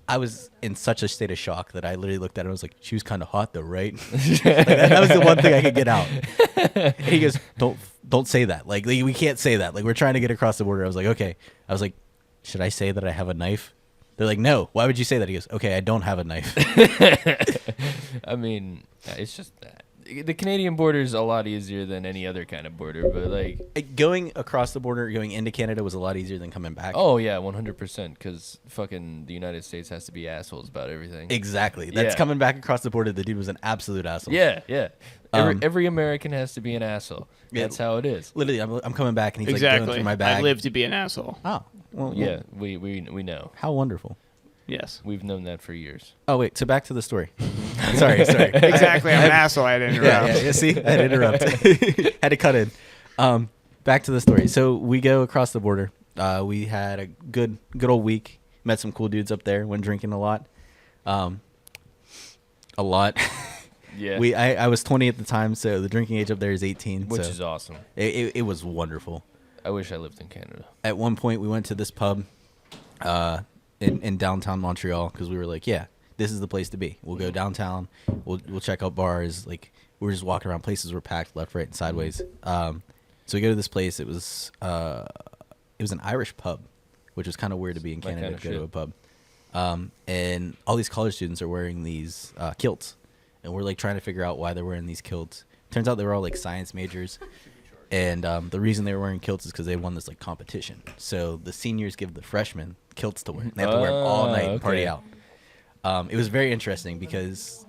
Speaker 3: I was in such a state of shock that I literally looked at her and was like, she was kind of hot though, right? Like, that was the one thing I could get out. And he goes, don't say that. Like, we can't say that. Like, we're trying to get across the border. I was like, okay. I was like, should I say that I have a knife? They're like, no. Why would you say that? He goes, okay, I don't have a knife.
Speaker 1: I mean, it's just that. The Canadian border is a lot easier than any other kind of border, but like
Speaker 3: going across the border, going into Canada was a lot easier than coming back.
Speaker 1: oh yeah, 100%. Because fucking the United States has to be assholes about everything.
Speaker 3: Exactly. That's
Speaker 1: Yeah.
Speaker 3: coming back across the border. The dude was an absolute asshole.
Speaker 1: Yeah, yeah. Every American has to be an asshole.
Speaker 3: Yeah.
Speaker 1: That's how it is.
Speaker 3: Literally, I'm coming back, and he's like
Speaker 2: Exactly.
Speaker 3: going through my bag.
Speaker 2: I live to be an asshole.
Speaker 3: Oh, well,
Speaker 1: Yeah, we know.
Speaker 3: How wonderful.
Speaker 2: Yes.
Speaker 1: We've known that for years.
Speaker 3: Oh wait, so back to the story. sorry.
Speaker 2: Exactly. I'm an asshole. I didn't interrupt.
Speaker 3: Yeah, see, I had to interrupt. Had to cut in. Back to the story. So we go across the border. We had a good old week. Met some cool dudes up there. Went drinking a lot. A lot.
Speaker 1: Yeah.
Speaker 3: I was 20 at the time, so the drinking age up there is 18.
Speaker 1: Which
Speaker 3: so
Speaker 1: is awesome.
Speaker 3: It was wonderful.
Speaker 1: I wish I lived in Canada.
Speaker 3: At one point, we went to this pub in downtown Montreal because we were like, yeah, this is the place to be. We'll go downtown. We'll check out bars. Like, we were just walking around. Places were packed left, right, and sideways. So we go to this place. It was an Irish pub, which was kind of weird to be in
Speaker 1: My
Speaker 3: Canada
Speaker 1: kinda
Speaker 3: to go to
Speaker 1: shit.
Speaker 3: a pub. And all these college students are wearing these kilts, and we're like trying to figure out why they're wearing these kilts. Turns out they were all like science majors. And the reason they were wearing kilts is because they won this like competition. So the seniors give the freshmen kilts to wear. They have to wear them all night and party
Speaker 1: okay.
Speaker 3: out. It was very interesting because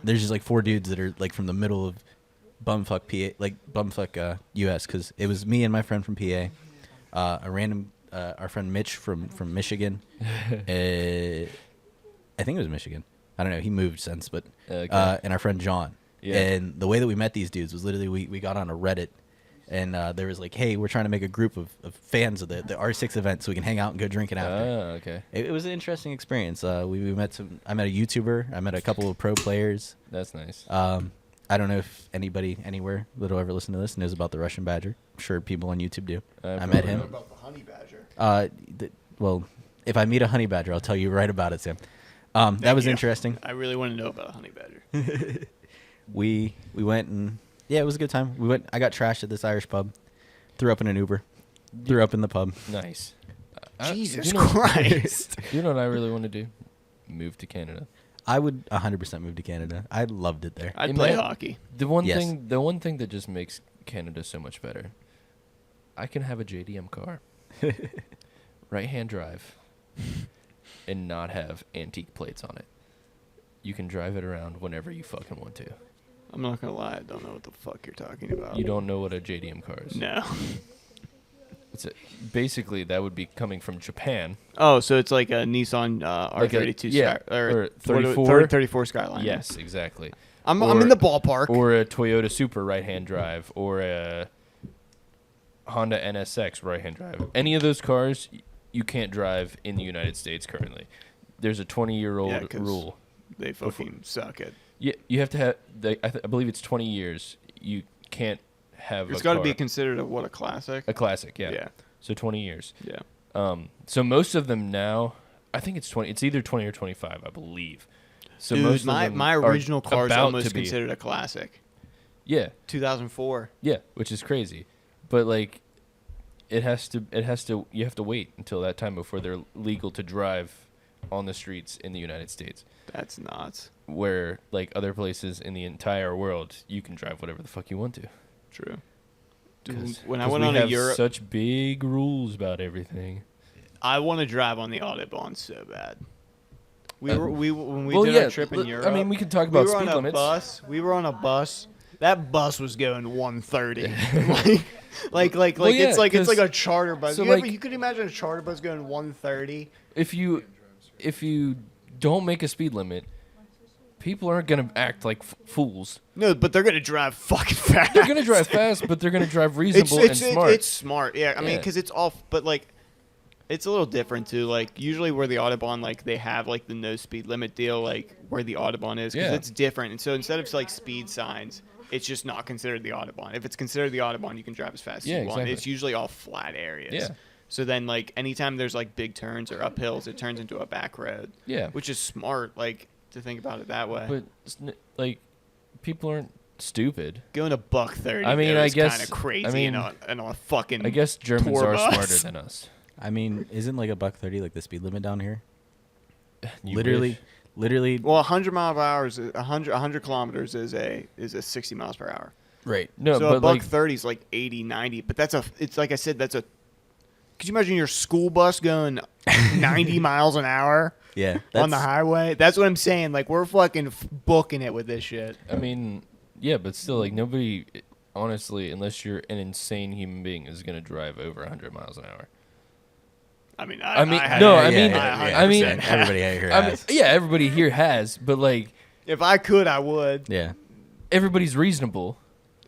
Speaker 3: there's just like 4 dudes that are like from the middle of bumfuck PA, like bumfuck US. Because it was me and my friend from PA, a random our friend Mitch from Michigan. I think it was Michigan. I don't know. He moved since, but
Speaker 1: Okay.
Speaker 3: and our friend John.
Speaker 1: Yeah.
Speaker 3: And the way that we met these dudes was literally we got on a Reddit. And there was like, hey, we're trying to make a group of fans of the R6 event so we can hang out and go drinking after.
Speaker 1: Okay.
Speaker 3: It was an interesting experience. We met I met a YouTuber. I met a couple of pro players.
Speaker 1: That's nice.
Speaker 3: I don't know if anybody anywhere that'll ever listen to this knows about the Russian Badger. I'm sure people on YouTube do. I met him.
Speaker 2: What about the honey badger?
Speaker 3: Well, if I meet a honey badger, I'll tell you right about it, Sam. That was
Speaker 2: you.
Speaker 3: interesting.
Speaker 2: I really want to know about a honey badger.
Speaker 3: We went and yeah, it was a good time. We went. I got trashed at this Irish pub. Threw up in an Uber. Threw up in the pub.
Speaker 1: Nice.
Speaker 2: Jesus
Speaker 1: you know,
Speaker 2: Christ.
Speaker 1: You know what I really want to do? Move to Canada.
Speaker 3: I would 100% move to Canada. I loved it there.
Speaker 2: I'd
Speaker 1: In
Speaker 2: play
Speaker 1: my-
Speaker 2: hockey.
Speaker 1: The one
Speaker 3: Yes.
Speaker 1: thing that just makes Canada so much better. I can have a JDM car. Right-hand drive. And not have antique plates on it. You can drive it around whenever you fucking want to.
Speaker 2: I'm not going to lie. I don't know what the fuck you're talking about.
Speaker 1: You don't know what a JDM car is.
Speaker 2: No.
Speaker 1: Basically, that would be coming from Japan.
Speaker 2: Oh, so it's like a Nissan
Speaker 1: Like a-
Speaker 2: R32
Speaker 1: yeah,
Speaker 2: Sky,
Speaker 1: or
Speaker 2: what-
Speaker 1: 34?
Speaker 2: 34 Skyline.
Speaker 1: Yes, exactly.
Speaker 2: I'm
Speaker 1: Or-
Speaker 2: in the ballpark.
Speaker 1: Or a Toyota Supra right-hand drive, or a Honda NSX right-hand drive. Any of those cars, you can't drive in the United States currently. There's a 20-year-old
Speaker 2: Yeah, 'cause
Speaker 1: rule.
Speaker 2: they fucking suck at.
Speaker 1: Yeah, you have to have. I believe it's 20 years. You can't have.
Speaker 2: It's
Speaker 1: got
Speaker 2: got to be considered a classic.
Speaker 1: a classic. Yeah.
Speaker 2: Yeah.
Speaker 1: So 20 years.
Speaker 2: Yeah.
Speaker 1: So most of them now, I think it's 20. It's either 20 or 25, I believe. So
Speaker 2: Dude,
Speaker 1: most
Speaker 2: my
Speaker 1: of them
Speaker 2: my
Speaker 1: are
Speaker 2: original car is
Speaker 1: about
Speaker 2: almost
Speaker 1: to be.
Speaker 2: considered a classic.
Speaker 1: Yeah.
Speaker 2: 2004.
Speaker 1: Yeah, which is crazy, but like, you have to wait until that time before they're legal to drive on the streets in the United States.
Speaker 2: That's nuts.
Speaker 1: Where like other places in the entire world, you can drive whatever the fuck you want to.
Speaker 2: True. When I
Speaker 1: 'Cause
Speaker 2: went
Speaker 1: we
Speaker 2: on
Speaker 1: have
Speaker 2: a Europe,
Speaker 1: such big rules about everything.
Speaker 2: I want to drive on the Autobahn so bad. When we
Speaker 1: well,
Speaker 2: did
Speaker 1: yeah,
Speaker 2: our trip in Europe.
Speaker 1: I mean, we can talk about
Speaker 2: we were
Speaker 1: speed
Speaker 2: on a
Speaker 1: limits.
Speaker 2: Bus. We were on a bus. That bus was going 130. like
Speaker 1: Well, yeah,
Speaker 2: it's like
Speaker 1: 'cause-
Speaker 2: a charter bus.
Speaker 1: so,
Speaker 2: You could imagine a charter bus going 130.
Speaker 1: If you don't make a speed limit, people aren't gonna act like fools.
Speaker 2: No, but they're gonna drive fucking fast.
Speaker 1: They're gonna drive fast, but they're gonna drive reasonable and smart.
Speaker 2: It's smart. Yeah, I mean, because it's all. But like, it's a little different too. Like usually where the Autobahn, like they have like the no speed limit deal, like where the Autobahn is, because it's different. And so instead of like speed signs, it's just not considered the Autobahn. If it's considered the Autobahn, you can drive as fast as you want.
Speaker 1: Exactly.
Speaker 2: It's usually all flat areas.
Speaker 1: Yeah.
Speaker 2: So then, like anytime there's like big turns or uphills, it turns into a back road.
Speaker 1: Yeah.
Speaker 2: Which is smart, like to think about it that way.
Speaker 1: But like, people aren't stupid.
Speaker 2: Going a $130.
Speaker 1: I mean,
Speaker 2: though,
Speaker 1: I
Speaker 2: is
Speaker 1: guess.
Speaker 2: kind of crazy.
Speaker 1: I mean,
Speaker 2: in a fucking.
Speaker 1: I guess Germans
Speaker 2: tour
Speaker 1: are
Speaker 2: bus.
Speaker 1: smarter than us.
Speaker 3: I mean, isn't like $130 like the speed limit down here?
Speaker 1: You
Speaker 3: Literally.
Speaker 2: Well, 100 mile per hour is 100 kilometers is a 60 miles per hour.
Speaker 3: Right.
Speaker 1: No,
Speaker 2: So
Speaker 1: but
Speaker 2: a buck
Speaker 1: like,
Speaker 2: 30 is like 80, 90. But it's like I said, could you imagine your school bus going 90 miles an hour
Speaker 3: Yeah.
Speaker 2: on the highway? That's what I'm saying. Like we're fucking booking it with this shit.
Speaker 1: I mean, yeah, but still, like nobody, honestly, unless you're an insane human being, is gonna drive over 100 miles an hour.
Speaker 2: I mean,
Speaker 3: everybody out here has.
Speaker 1: Everybody here has, but like
Speaker 2: if I could, I would.
Speaker 3: Yeah.
Speaker 1: everybody's reasonable.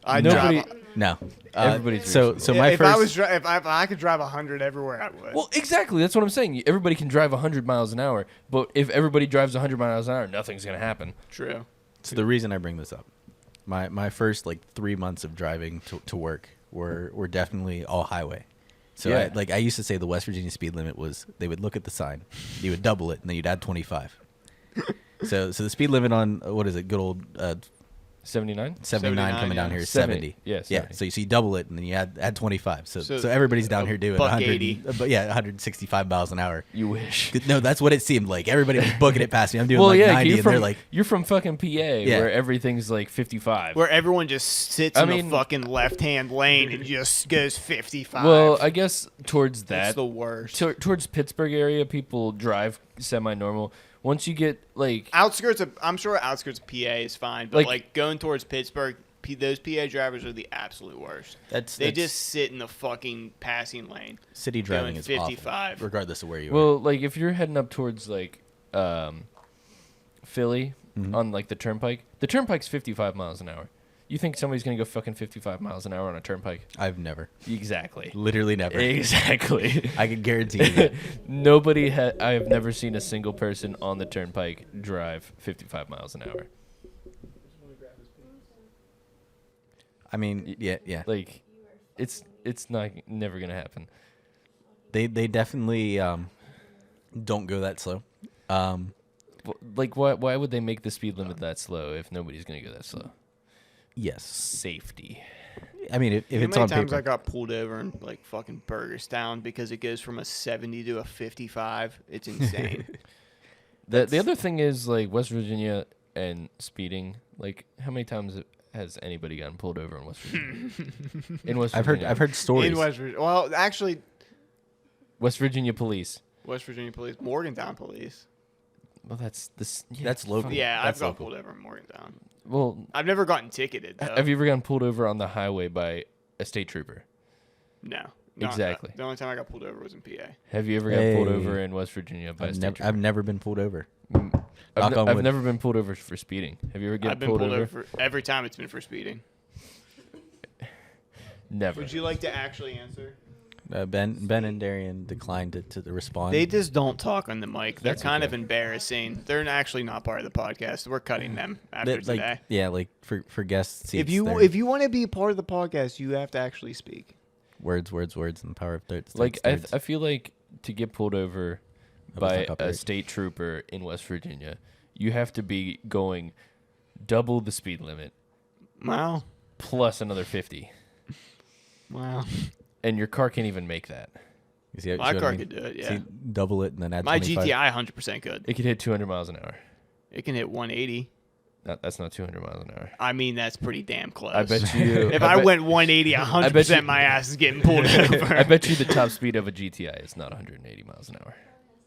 Speaker 2: Nobody.
Speaker 3: No.
Speaker 1: Everybody's
Speaker 3: so
Speaker 1: reasonable.
Speaker 3: my
Speaker 2: if
Speaker 3: first.
Speaker 2: if I could drive 100 everywhere, I would.
Speaker 1: Well, exactly. That's what I'm saying. Everybody can drive 100 miles an hour, but if everybody drives 100 miles an hour, nothing's gonna happen.
Speaker 2: True.
Speaker 3: So the reason I bring this up, my first like 3 months of driving to work were definitely all highway. So
Speaker 1: Yeah.
Speaker 3: I used to say the West Virginia speed limit was they would look at the sign, you would double it, and then you'd add 25. So the speed limit on what is it? Good old
Speaker 1: 79.
Speaker 3: 79 coming down
Speaker 2: yeah.
Speaker 3: here is
Speaker 1: 70.
Speaker 3: 70.
Speaker 1: Yeah,
Speaker 3: Yeah.
Speaker 1: 70.
Speaker 3: So you double it and then you add 25. So
Speaker 2: So
Speaker 3: everybody's down here doing
Speaker 2: buck
Speaker 3: 100.
Speaker 2: 80.
Speaker 3: But yeah, 165 miles an hour.
Speaker 1: You wish.
Speaker 3: No, that's what it seemed like. Everybody was booking it past me. I'm doing
Speaker 1: Well,
Speaker 3: like
Speaker 1: yeah,
Speaker 3: 90
Speaker 1: you're
Speaker 3: and
Speaker 1: from
Speaker 3: they're like,
Speaker 1: you're from fucking PA, where everything's like 55.
Speaker 2: Where everyone just sits
Speaker 1: I
Speaker 2: in
Speaker 1: mean-
Speaker 2: the fucking left-hand lane and just goes 55.
Speaker 1: Well, I guess towards
Speaker 2: that's
Speaker 1: that,
Speaker 2: the worst.
Speaker 1: towards Pittsburgh area, people drive semi-normal. Once you get like,
Speaker 2: I'm sure outskirts of PA is fine, but
Speaker 1: Like-
Speaker 2: like going towards Pittsburgh, those PA drivers are the absolute worst. They just sit in the fucking passing lane.
Speaker 3: city driving
Speaker 2: going
Speaker 3: is
Speaker 2: 55.
Speaker 3: awful, regardless of where you are.
Speaker 1: well, like if you're heading up towards like Philly
Speaker 3: Mhm.
Speaker 1: on like the turnpike's 55 miles an hour. You think somebody's gonna go fucking 55 miles an hour on a turnpike?
Speaker 3: I've never,
Speaker 1: Exactly.
Speaker 3: literally never.
Speaker 1: Exactly.
Speaker 3: I can guarantee you that.
Speaker 1: Nobody I have never seen a single person on the turnpike drive 55 miles an hour.
Speaker 3: I mean, yeah.
Speaker 1: Like, it's not never gonna happen.
Speaker 3: They definitely don't go that slow.
Speaker 1: Like, why would they make the speed limit that slow if nobody's gonna go that slow?
Speaker 3: Yes.
Speaker 1: Safety.
Speaker 3: I mean, if
Speaker 2: You know
Speaker 3: it's
Speaker 2: how
Speaker 3: on
Speaker 2: many times
Speaker 3: paper.
Speaker 2: I got pulled over in like fucking Burgerstown because it goes from a 70 to a 55? It's insane.
Speaker 1: The other thing is like West Virginia and speeding. Like, how many times has anybody gotten pulled over in West Virginia? In West Virginia,
Speaker 3: I've heard stories.
Speaker 2: In West Virginia. Well, actually,
Speaker 1: West Virginia police.
Speaker 2: West Virginia police, Morgantown police.
Speaker 1: Well, that's this. Yeah,
Speaker 3: That's local.
Speaker 1: fine.
Speaker 2: Yeah,
Speaker 3: That's
Speaker 2: I've got
Speaker 3: local.
Speaker 2: pulled over in Morgantown.
Speaker 1: Well,
Speaker 2: I've never gotten ticketed, though.
Speaker 1: have you ever gotten pulled over on the highway by a state trooper?
Speaker 2: No.
Speaker 1: Exactly.
Speaker 2: The only time I got pulled over was in PA.
Speaker 1: Have you ever gotten pulled
Speaker 3: Hey.
Speaker 1: over in West Virginia by a state trooper?
Speaker 3: I've never been pulled over.
Speaker 1: I've,
Speaker 3: Knock on
Speaker 1: I've
Speaker 3: wood.
Speaker 1: never been pulled over for speeding. Have you ever
Speaker 2: I've
Speaker 1: gotten
Speaker 2: been
Speaker 1: pulled,
Speaker 2: pulled
Speaker 1: over?
Speaker 2: over every time it's been for speeding.
Speaker 1: Never.
Speaker 2: Would you like to actually answer?
Speaker 3: Ben and Darian declined to respond.
Speaker 2: They just don't talk on the mic. They're
Speaker 1: That's
Speaker 2: kind
Speaker 1: okay.
Speaker 2: of embarrassing. They're actually not part of the podcast. We're cutting them after
Speaker 3: That, like,
Speaker 2: today.
Speaker 3: yeah, like for guest seats.
Speaker 2: If you
Speaker 3: they're
Speaker 2: want to be part of the podcast, you have to actually speak.
Speaker 3: words, and the power of thirds.
Speaker 1: Like, I feel like to get pulled over
Speaker 3: That was
Speaker 1: by
Speaker 3: not
Speaker 1: a
Speaker 3: copyright.
Speaker 1: state trooper in West Virginia, you have to be going double the speed limit
Speaker 2: Wow.
Speaker 1: plus another 50.
Speaker 2: Wow.
Speaker 1: And your car can't even make that.
Speaker 3: You see
Speaker 2: My
Speaker 3: what
Speaker 2: car
Speaker 3: I mean?
Speaker 2: could do it, yeah.
Speaker 3: See, double it and then add
Speaker 2: My
Speaker 3: 25.
Speaker 2: GTI 100% could.
Speaker 1: It could hit 200 miles an hour.
Speaker 2: It can hit 180.
Speaker 1: That's not 200 miles an hour.
Speaker 2: I mean, that's pretty damm close.
Speaker 1: I bet you.
Speaker 2: If I went 180, 100% my ass is getting pulled over.
Speaker 1: I bet you the top speed of a GTI is not 180 miles an hour.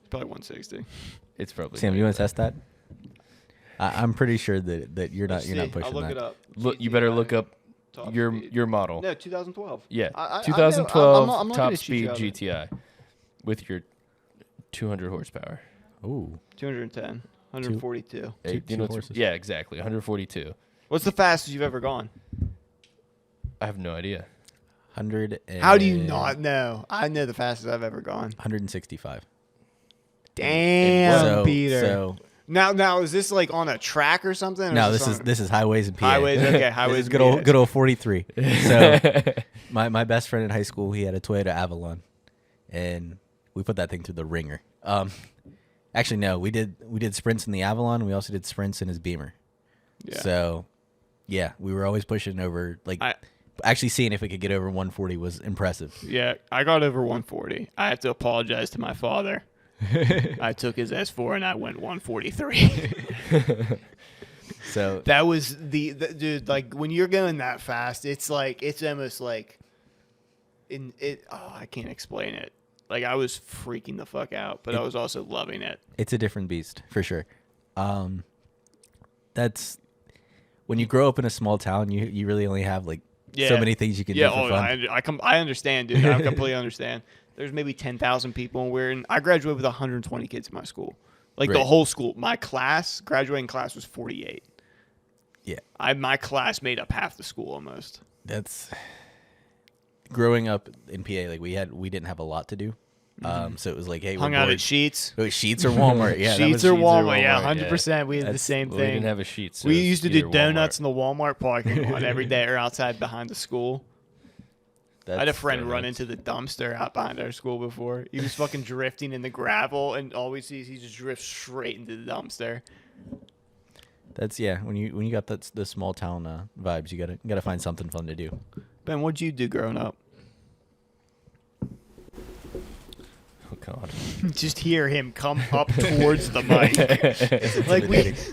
Speaker 2: Probably 160.
Speaker 1: It's probably.
Speaker 3: Sam, you want to test that? I'm pretty sure that you're not pushing
Speaker 2: I'll look
Speaker 3: that.
Speaker 2: it up.
Speaker 1: Look, you better look up
Speaker 2: Top
Speaker 1: your
Speaker 2: speed.
Speaker 1: your model.
Speaker 2: No, 2012.
Speaker 1: Yeah,
Speaker 2: I know.
Speaker 1: 2012
Speaker 2: I'm not
Speaker 1: top
Speaker 2: gonna cheat you
Speaker 1: speed
Speaker 2: out of it.
Speaker 1: GTI with your 200 horsepower.
Speaker 3: Ooh.
Speaker 2: 210. 142.
Speaker 1: Hey,
Speaker 3: Two
Speaker 1: what's-
Speaker 3: horses.
Speaker 1: yeah, exactly. 142.
Speaker 2: What's the fastest you've ever gone?
Speaker 1: I have no idea.
Speaker 3: 100.
Speaker 2: How do you not know? I know the fastest I've ever gone.
Speaker 3: 165.
Speaker 2: Damn,
Speaker 3: So,
Speaker 2: Peter.
Speaker 3: so
Speaker 2: Now is this like on a track or something? Or
Speaker 3: no,
Speaker 2: is
Speaker 3: this is highways and PA.
Speaker 2: highways. Okay,
Speaker 3: This
Speaker 2: highways.
Speaker 3: is
Speaker 2: and
Speaker 3: good old
Speaker 2: PAs.
Speaker 3: 43. So my best friend in high school, he had a Toyota Avalon, and we put that thing through the ringer. Actually, no, we did sprints in the Avalon, and we also did sprints in his Beamer.
Speaker 2: Yeah.
Speaker 3: So, yeah, we were always pushing over. Like,
Speaker 2: I-
Speaker 3: actually seeing if we could get over 140 was impressive.
Speaker 2: Yeah, I got over 140. I have to apologize to my father. I took his S4 and I went 143.
Speaker 3: So
Speaker 2: That was the dude. Like when you're going that fast, it's almost like in it. Oh, I can't explain it. Like I was freaking the fuck out, but I was also loving it.
Speaker 3: it's a different beast for sure. That's when you grow up in a small town, you really only have like so many things you can do for fun.
Speaker 2: I understand, dude. I completely understand. There's maybe 10,000 people, and I graduated with 120 kids in my school. Like the
Speaker 3: Right.
Speaker 2: whole school. My graduating class was 48.
Speaker 3: Yeah,
Speaker 2: My class made up half the school almost.
Speaker 3: that's growing up in PA. Like we didn't have a lot to do, so it was like, hey,
Speaker 2: Hung
Speaker 3: we're
Speaker 2: out
Speaker 3: bored.
Speaker 2: at Sheets.
Speaker 3: It was Sheets or Walmart. Yeah, that
Speaker 2: Sheets
Speaker 3: was
Speaker 2: or
Speaker 1: Sheets or
Speaker 2: Walmart. Yeah,
Speaker 1: Walmart,
Speaker 2: 100%. We had the
Speaker 3: That's-
Speaker 2: same
Speaker 1: Well, we
Speaker 2: thing.
Speaker 1: didn't have a sheet. So
Speaker 2: We
Speaker 1: it's
Speaker 2: used to do
Speaker 1: either
Speaker 2: donuts
Speaker 1: Walmart.
Speaker 2: in the Walmart parking lot every day or outside behind the school. I had a friend run
Speaker 1: donuts.
Speaker 2: into the dumpster out behind our school before. He was fucking drifting in the gravel, and all we see is he just drifts straight into the dumpster.
Speaker 3: That's when you got the small town vibes, you gotta find something fun to do.
Speaker 2: Ben, what'd you do growing up?
Speaker 1: Oh God.
Speaker 2: Just hear him come up towards the mic.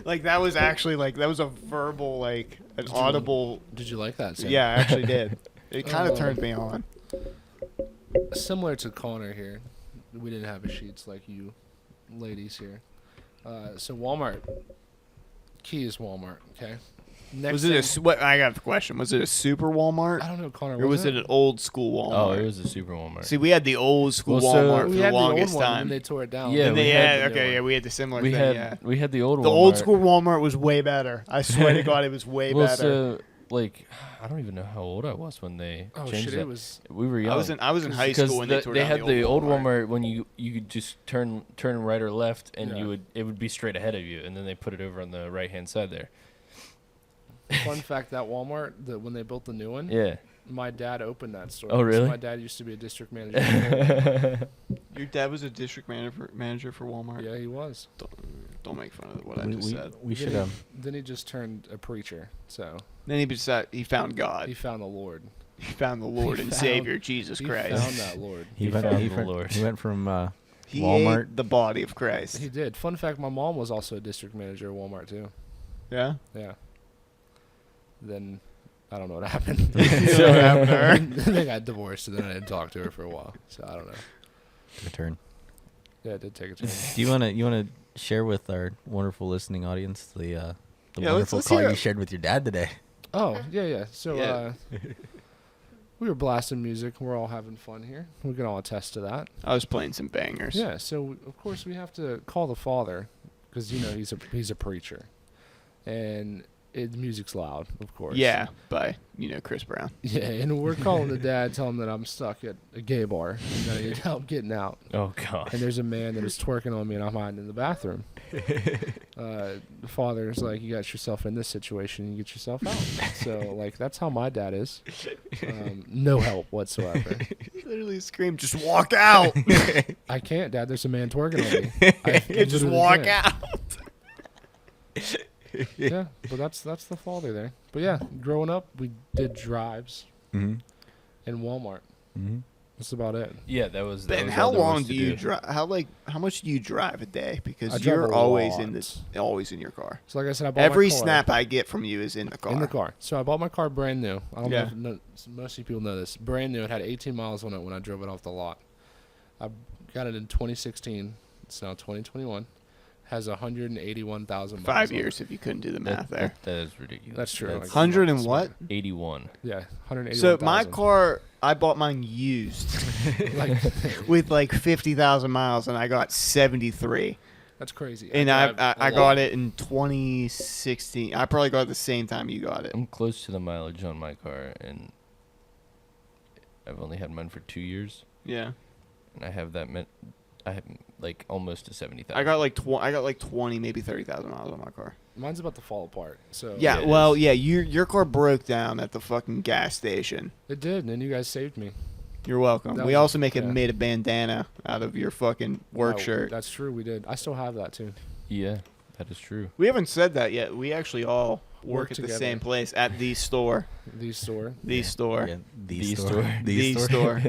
Speaker 2: Like that was actually that was a verbal an audible.
Speaker 4: Did you like that? Sam?
Speaker 2: Yeah, I actually did. It kind of
Speaker 4: Oh.
Speaker 2: turned me on.
Speaker 4: Similar to Connor here, we didn't have a sheets like you ladies here. So Walmart, key is Walmart. Okay. Next
Speaker 2: Was it what? I got a question. Was it a super Walmart
Speaker 4: I don't know, Connor.
Speaker 2: or was it an old school
Speaker 1: Oh,
Speaker 2: Walmart?
Speaker 1: it was a super Walmart.
Speaker 2: See, we had the old school
Speaker 1: Well, so-
Speaker 2: Walmart
Speaker 4: We
Speaker 2: for the
Speaker 4: had the old
Speaker 2: longest
Speaker 4: one,
Speaker 2: time.
Speaker 4: and they tore it down.
Speaker 1: Yeah,
Speaker 2: And
Speaker 1: we
Speaker 2: they
Speaker 1: had
Speaker 2: had,
Speaker 4: the new
Speaker 2: okay,
Speaker 4: one.
Speaker 2: yeah, we had the similar
Speaker 1: we
Speaker 2: thing.
Speaker 1: had
Speaker 2: Yeah.
Speaker 1: we had the old
Speaker 2: The
Speaker 1: Walmart.
Speaker 2: old school Walmart was way better. I swear to God, it was way
Speaker 1: Well,
Speaker 2: better.
Speaker 1: so like I don't even know how old I was when they
Speaker 4: Oh
Speaker 1: changed
Speaker 4: shit!
Speaker 1: that.
Speaker 4: It was.
Speaker 1: We were young.
Speaker 2: I was in high
Speaker 1: Because
Speaker 2: school when they tore
Speaker 1: they
Speaker 2: down
Speaker 1: had the old
Speaker 2: Walmart.
Speaker 1: Walmart when you could just turn right or left and
Speaker 4: Yeah.
Speaker 1: it would be straight ahead of you, and then they put it over on the right hand side there.
Speaker 4: Fun fact: that Walmart, when they built the new one,
Speaker 1: Yeah.
Speaker 4: my dad opened that store.
Speaker 1: Oh, really?
Speaker 4: My dad used to be a district manager.
Speaker 2: Your dad was a district manager for Walmart.
Speaker 4: Yeah, he was.
Speaker 2: Don't make fun of what I just said.
Speaker 3: We should
Speaker 4: Then he just turned a preacher. So
Speaker 2: Then he found God.
Speaker 4: he found the Lord.
Speaker 2: He found the Lord and
Speaker 4: found-
Speaker 2: Savior Jesus
Speaker 4: He
Speaker 2: Christ.
Speaker 4: found that Lord.
Speaker 3: he
Speaker 1: found
Speaker 3: went
Speaker 1: the Lord.
Speaker 3: he went from
Speaker 2: He
Speaker 3: Walmart.
Speaker 2: ate the body of Christ.
Speaker 4: He did. Fun fact: my mom was also a district manager at Walmart too.
Speaker 2: Yeah.
Speaker 4: Yeah. Then I don't know what happened.
Speaker 2: You know what happened to her?
Speaker 4: They got divorced, and then I didn't talk to her for a while. So I don't know.
Speaker 3: took a turn.
Speaker 4: Yeah, it did take a turn.
Speaker 3: Do you wanna share with our wonderful listening audience the
Speaker 2: Yeah,
Speaker 3: wonderful
Speaker 2: let's
Speaker 3: call
Speaker 2: hear
Speaker 3: you
Speaker 2: it.
Speaker 3: shared with your dad today?
Speaker 4: Oh, yeah. So
Speaker 2: Yeah.
Speaker 4: we were blasting music. We're all having fun here. We can all attest to that.
Speaker 2: I was playing some bangers.
Speaker 4: Yeah. So of course we have to call the father because he's a preacher, and the music's loud, of course.
Speaker 2: Yeah, by Chris Brown.
Speaker 4: Yeah, and we're calling the dad, telling him that I'm stuck at a gay bar and I need help getting out.
Speaker 1: Oh God.
Speaker 4: And there's a man that is twerking on me, and I'm hiding in the bathroom. The father's like, "You got yourself in this situation, you get yourself out." So that's how my dad is. No help whatsoever.
Speaker 2: He literally screamed, "Just walk out!"
Speaker 4: I can't, Dad. There's a man twerking on me. I
Speaker 2: Just
Speaker 4: literally
Speaker 2: walk
Speaker 4: can't.
Speaker 2: out.
Speaker 4: Yeah, but that's the father there. But yeah, growing up, we did drives
Speaker 3: Mm-hmm.
Speaker 4: in Walmart.
Speaker 3: Mm-hmm.
Speaker 4: That's about it.
Speaker 1: Yeah, that was.
Speaker 2: Ben,
Speaker 1: that was
Speaker 2: how
Speaker 1: all there was
Speaker 2: long
Speaker 1: to
Speaker 2: do you drive? How much do you drive a day?
Speaker 4: I
Speaker 2: Because
Speaker 4: drive
Speaker 2: you're
Speaker 4: a
Speaker 2: always
Speaker 4: lot.
Speaker 2: always in your car.
Speaker 4: So like I said, I bought
Speaker 2: Every
Speaker 4: my car.
Speaker 2: snap I get from you is in the car.
Speaker 4: In the car. So I bought my car brand new. I don't
Speaker 2: Yeah.
Speaker 4: know if most people know this. Brand new. It had 18 miles on it when I drove it off the lot. I got it in 2016. It's now 2021. Has 181,000 miles.
Speaker 2: 5
Speaker 4: on it.
Speaker 2: years if you couldn't do the math there.
Speaker 1: That is ridiculous.
Speaker 4: That's true. Like,
Speaker 2: 100 and what?
Speaker 1: 81.
Speaker 4: Yeah, 181,000.
Speaker 2: So my car, I bought mine used
Speaker 4: like,
Speaker 2: with like 50,000 miles, and I got 73.
Speaker 4: that's crazy.
Speaker 2: And
Speaker 4: drive
Speaker 2: I
Speaker 4: a
Speaker 2: got
Speaker 4: lot.
Speaker 2: it in 2016. I probably got it the same time you got it.
Speaker 1: I'm close to the mileage on my car, and I've only had mine for 2 years,
Speaker 2: Yeah,
Speaker 1: and I have I have like almost to 70,000.
Speaker 2: I got like 20, maybe 30,000 miles on my car.
Speaker 4: Mine's about to fall apart. So
Speaker 2: Yeah,
Speaker 1: it
Speaker 2: well,
Speaker 1: is.
Speaker 2: yeah, your car broke down at the fucking gas station.
Speaker 4: it did, and then you guys saved me.
Speaker 2: You're welcome.
Speaker 4: That
Speaker 2: We
Speaker 4: was-
Speaker 2: also made
Speaker 4: yeah.
Speaker 2: a bandana out of your fucking work
Speaker 4: No,
Speaker 2: shirt.
Speaker 4: That's true. We did. I still have that too.
Speaker 1: Yeah, that is true.
Speaker 2: We haven't said that yet. We actually all
Speaker 4: Work
Speaker 2: work at the
Speaker 4: together.
Speaker 2: same place at the store.
Speaker 4: The store.
Speaker 2: The store.
Speaker 3: Yeah,
Speaker 1: The store.
Speaker 2: The store.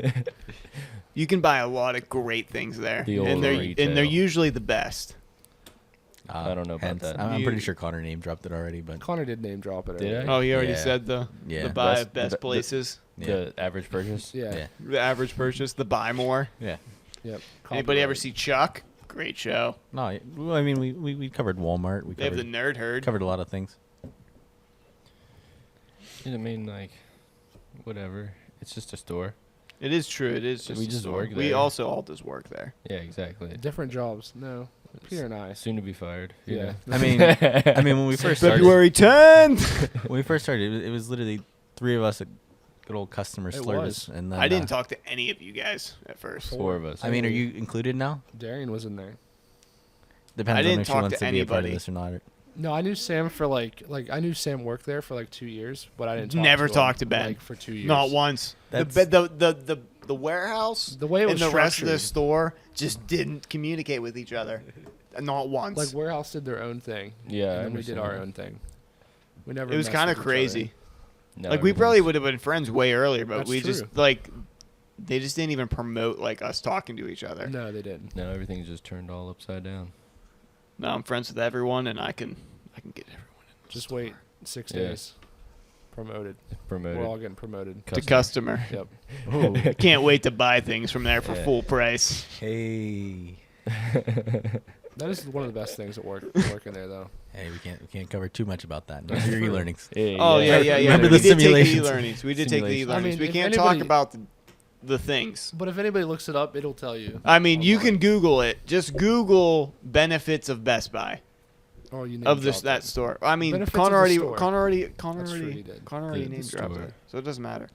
Speaker 2: You can buy a lot of great things there,
Speaker 1: The old
Speaker 2: and they're
Speaker 1: retail.
Speaker 2: usually the best.
Speaker 1: I don't know about that.
Speaker 3: I'm
Speaker 2: You-
Speaker 3: pretty sure Connor name dropped it already, but
Speaker 4: Connor did name drop it.
Speaker 1: Did
Speaker 4: earlier.
Speaker 2: Oh, you already
Speaker 3: Yeah.
Speaker 2: said the
Speaker 3: yeah,
Speaker 2: buy
Speaker 1: Best-
Speaker 2: best
Speaker 1: the-
Speaker 2: places,
Speaker 3: yeah,
Speaker 1: The average purchase.
Speaker 4: Yeah.
Speaker 3: yeah,
Speaker 2: the average purchase, the buy more.
Speaker 3: yeah.
Speaker 4: Yep.
Speaker 2: Anybody ever
Speaker 4: Copyright.
Speaker 2: see Chuck? Great show.
Speaker 3: No, well, I mean we covered Walmart. We
Speaker 2: They have
Speaker 3: covered,
Speaker 2: the nerd herd.
Speaker 3: covered a lot of things.
Speaker 1: I mean, like, whatever. It's just a store.
Speaker 2: It is true. It is just
Speaker 1: We
Speaker 2: a
Speaker 1: just
Speaker 2: store.
Speaker 1: work
Speaker 2: We
Speaker 1: there.
Speaker 2: also all just work there.
Speaker 1: Yeah, exactly.
Speaker 4: different jobs? No, Peter and I.
Speaker 1: Soon to be fired. you
Speaker 4: Yeah.
Speaker 1: know.
Speaker 3: I mean when we first started,
Speaker 2: February 10th.
Speaker 3: when we first started, it was literally 3 of us at good old customer
Speaker 4: It
Speaker 3: service,
Speaker 4: was.
Speaker 3: and then
Speaker 2: I didn't talk to any of you guys at first.
Speaker 1: 4 of us.
Speaker 3: I mean, are you included now?
Speaker 4: Darian was in there.
Speaker 3: Depends
Speaker 2: I didn't
Speaker 3: on if she
Speaker 2: talk
Speaker 3: wants
Speaker 2: to
Speaker 3: to be a part of
Speaker 2: anybody.
Speaker 3: this or not.
Speaker 4: No, I knew Sam for like I knew Sam worked there for like 2 years, but I didn't
Speaker 2: Never
Speaker 4: to
Speaker 2: talked
Speaker 4: him,
Speaker 2: to Ben.
Speaker 4: like, for 2 years.
Speaker 2: Not once. The warehouse
Speaker 4: The way it was
Speaker 2: and the rest of the
Speaker 4: structured.
Speaker 2: store just didn't communicate with each other. Not once.
Speaker 4: Like warehouse did their own thing.
Speaker 1: Yeah, I
Speaker 4: and then we did
Speaker 1: understand
Speaker 4: our
Speaker 1: that.
Speaker 4: own thing. We never.
Speaker 2: it was
Speaker 4: messed
Speaker 2: kind
Speaker 4: with
Speaker 2: of
Speaker 4: each other.
Speaker 2: crazy.
Speaker 1: No,
Speaker 2: Like we probably
Speaker 1: everything's-
Speaker 2: would have been friends way earlier, but
Speaker 4: That's
Speaker 2: we
Speaker 4: true.
Speaker 2: just like they just didn't even promote like us talking to each other.
Speaker 4: No, they didn't.
Speaker 1: No, everything's just turned all upside down.
Speaker 2: Now I'm friends with everyone, and I can get everyone in the
Speaker 4: Just
Speaker 2: store.
Speaker 4: wait 6
Speaker 1: Yeah.
Speaker 4: days. Promoted.
Speaker 1: Promoted.
Speaker 4: We're all getting promoted.
Speaker 2: to customer.
Speaker 4: Yep.
Speaker 2: I can't wait to buy things from there for
Speaker 1: Yeah.
Speaker 2: full price.
Speaker 3: Hey,
Speaker 4: That is one of the best things at working there, though.
Speaker 3: hey, we can't cover too much about that. Those are your learnings.
Speaker 1: Hey,
Speaker 2: Oh yeah.
Speaker 3: Remember
Speaker 2: we
Speaker 3: the
Speaker 2: did take the
Speaker 3: simulations.
Speaker 2: e-learnings. We did take the
Speaker 1: Simulations.
Speaker 4: I
Speaker 2: e-learnings.
Speaker 4: mean,
Speaker 2: We
Speaker 4: if
Speaker 2: can't talk
Speaker 4: anybody-
Speaker 2: about the things.
Speaker 4: But if anybody looks it up, it'll tell you.
Speaker 2: I mean, you
Speaker 4: online.
Speaker 2: can Google it. Just Google benefits of Best Buy
Speaker 4: Oh, you name
Speaker 2: of this
Speaker 4: dropped
Speaker 2: that
Speaker 4: it.
Speaker 2: store. I mean,
Speaker 4: Benefits
Speaker 2: Connor
Speaker 4: of the
Speaker 2: already,
Speaker 4: store. That's true, he did.
Speaker 2: Connor already
Speaker 1: The
Speaker 2: name dropped
Speaker 1: store.
Speaker 2: it, so it doesn't matter.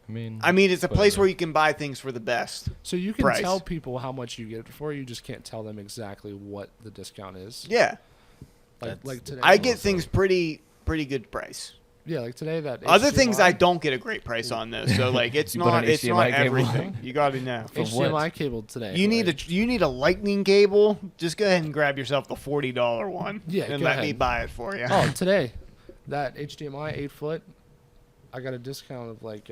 Speaker 1: I mean,
Speaker 2: It's a place
Speaker 1: whatever.
Speaker 2: where you can buy things for the best.
Speaker 4: So you can
Speaker 2: price.
Speaker 4: tell people how much you get it for. You just can't tell them exactly what the discount is.
Speaker 2: Yeah,
Speaker 4: Like today.
Speaker 2: I get things pretty good price.
Speaker 4: Yeah, like today that.
Speaker 2: Other things I
Speaker 4: HDMI
Speaker 2: don't get a great price on though. So like it's
Speaker 1: You bought
Speaker 2: not
Speaker 1: an
Speaker 2: it's not
Speaker 1: HDMI cable?
Speaker 2: everything. You got to know.
Speaker 1: For
Speaker 4: HDMI
Speaker 1: what?
Speaker 4: cable today.
Speaker 2: You need a lightning cable. Just go ahead and grab yourself the $40 one.
Speaker 4: Yeah,
Speaker 2: and
Speaker 4: go
Speaker 2: let me
Speaker 4: ahead.
Speaker 2: buy it for you.
Speaker 4: Oh, today, that HDMI 8-foot, I got a discount of like.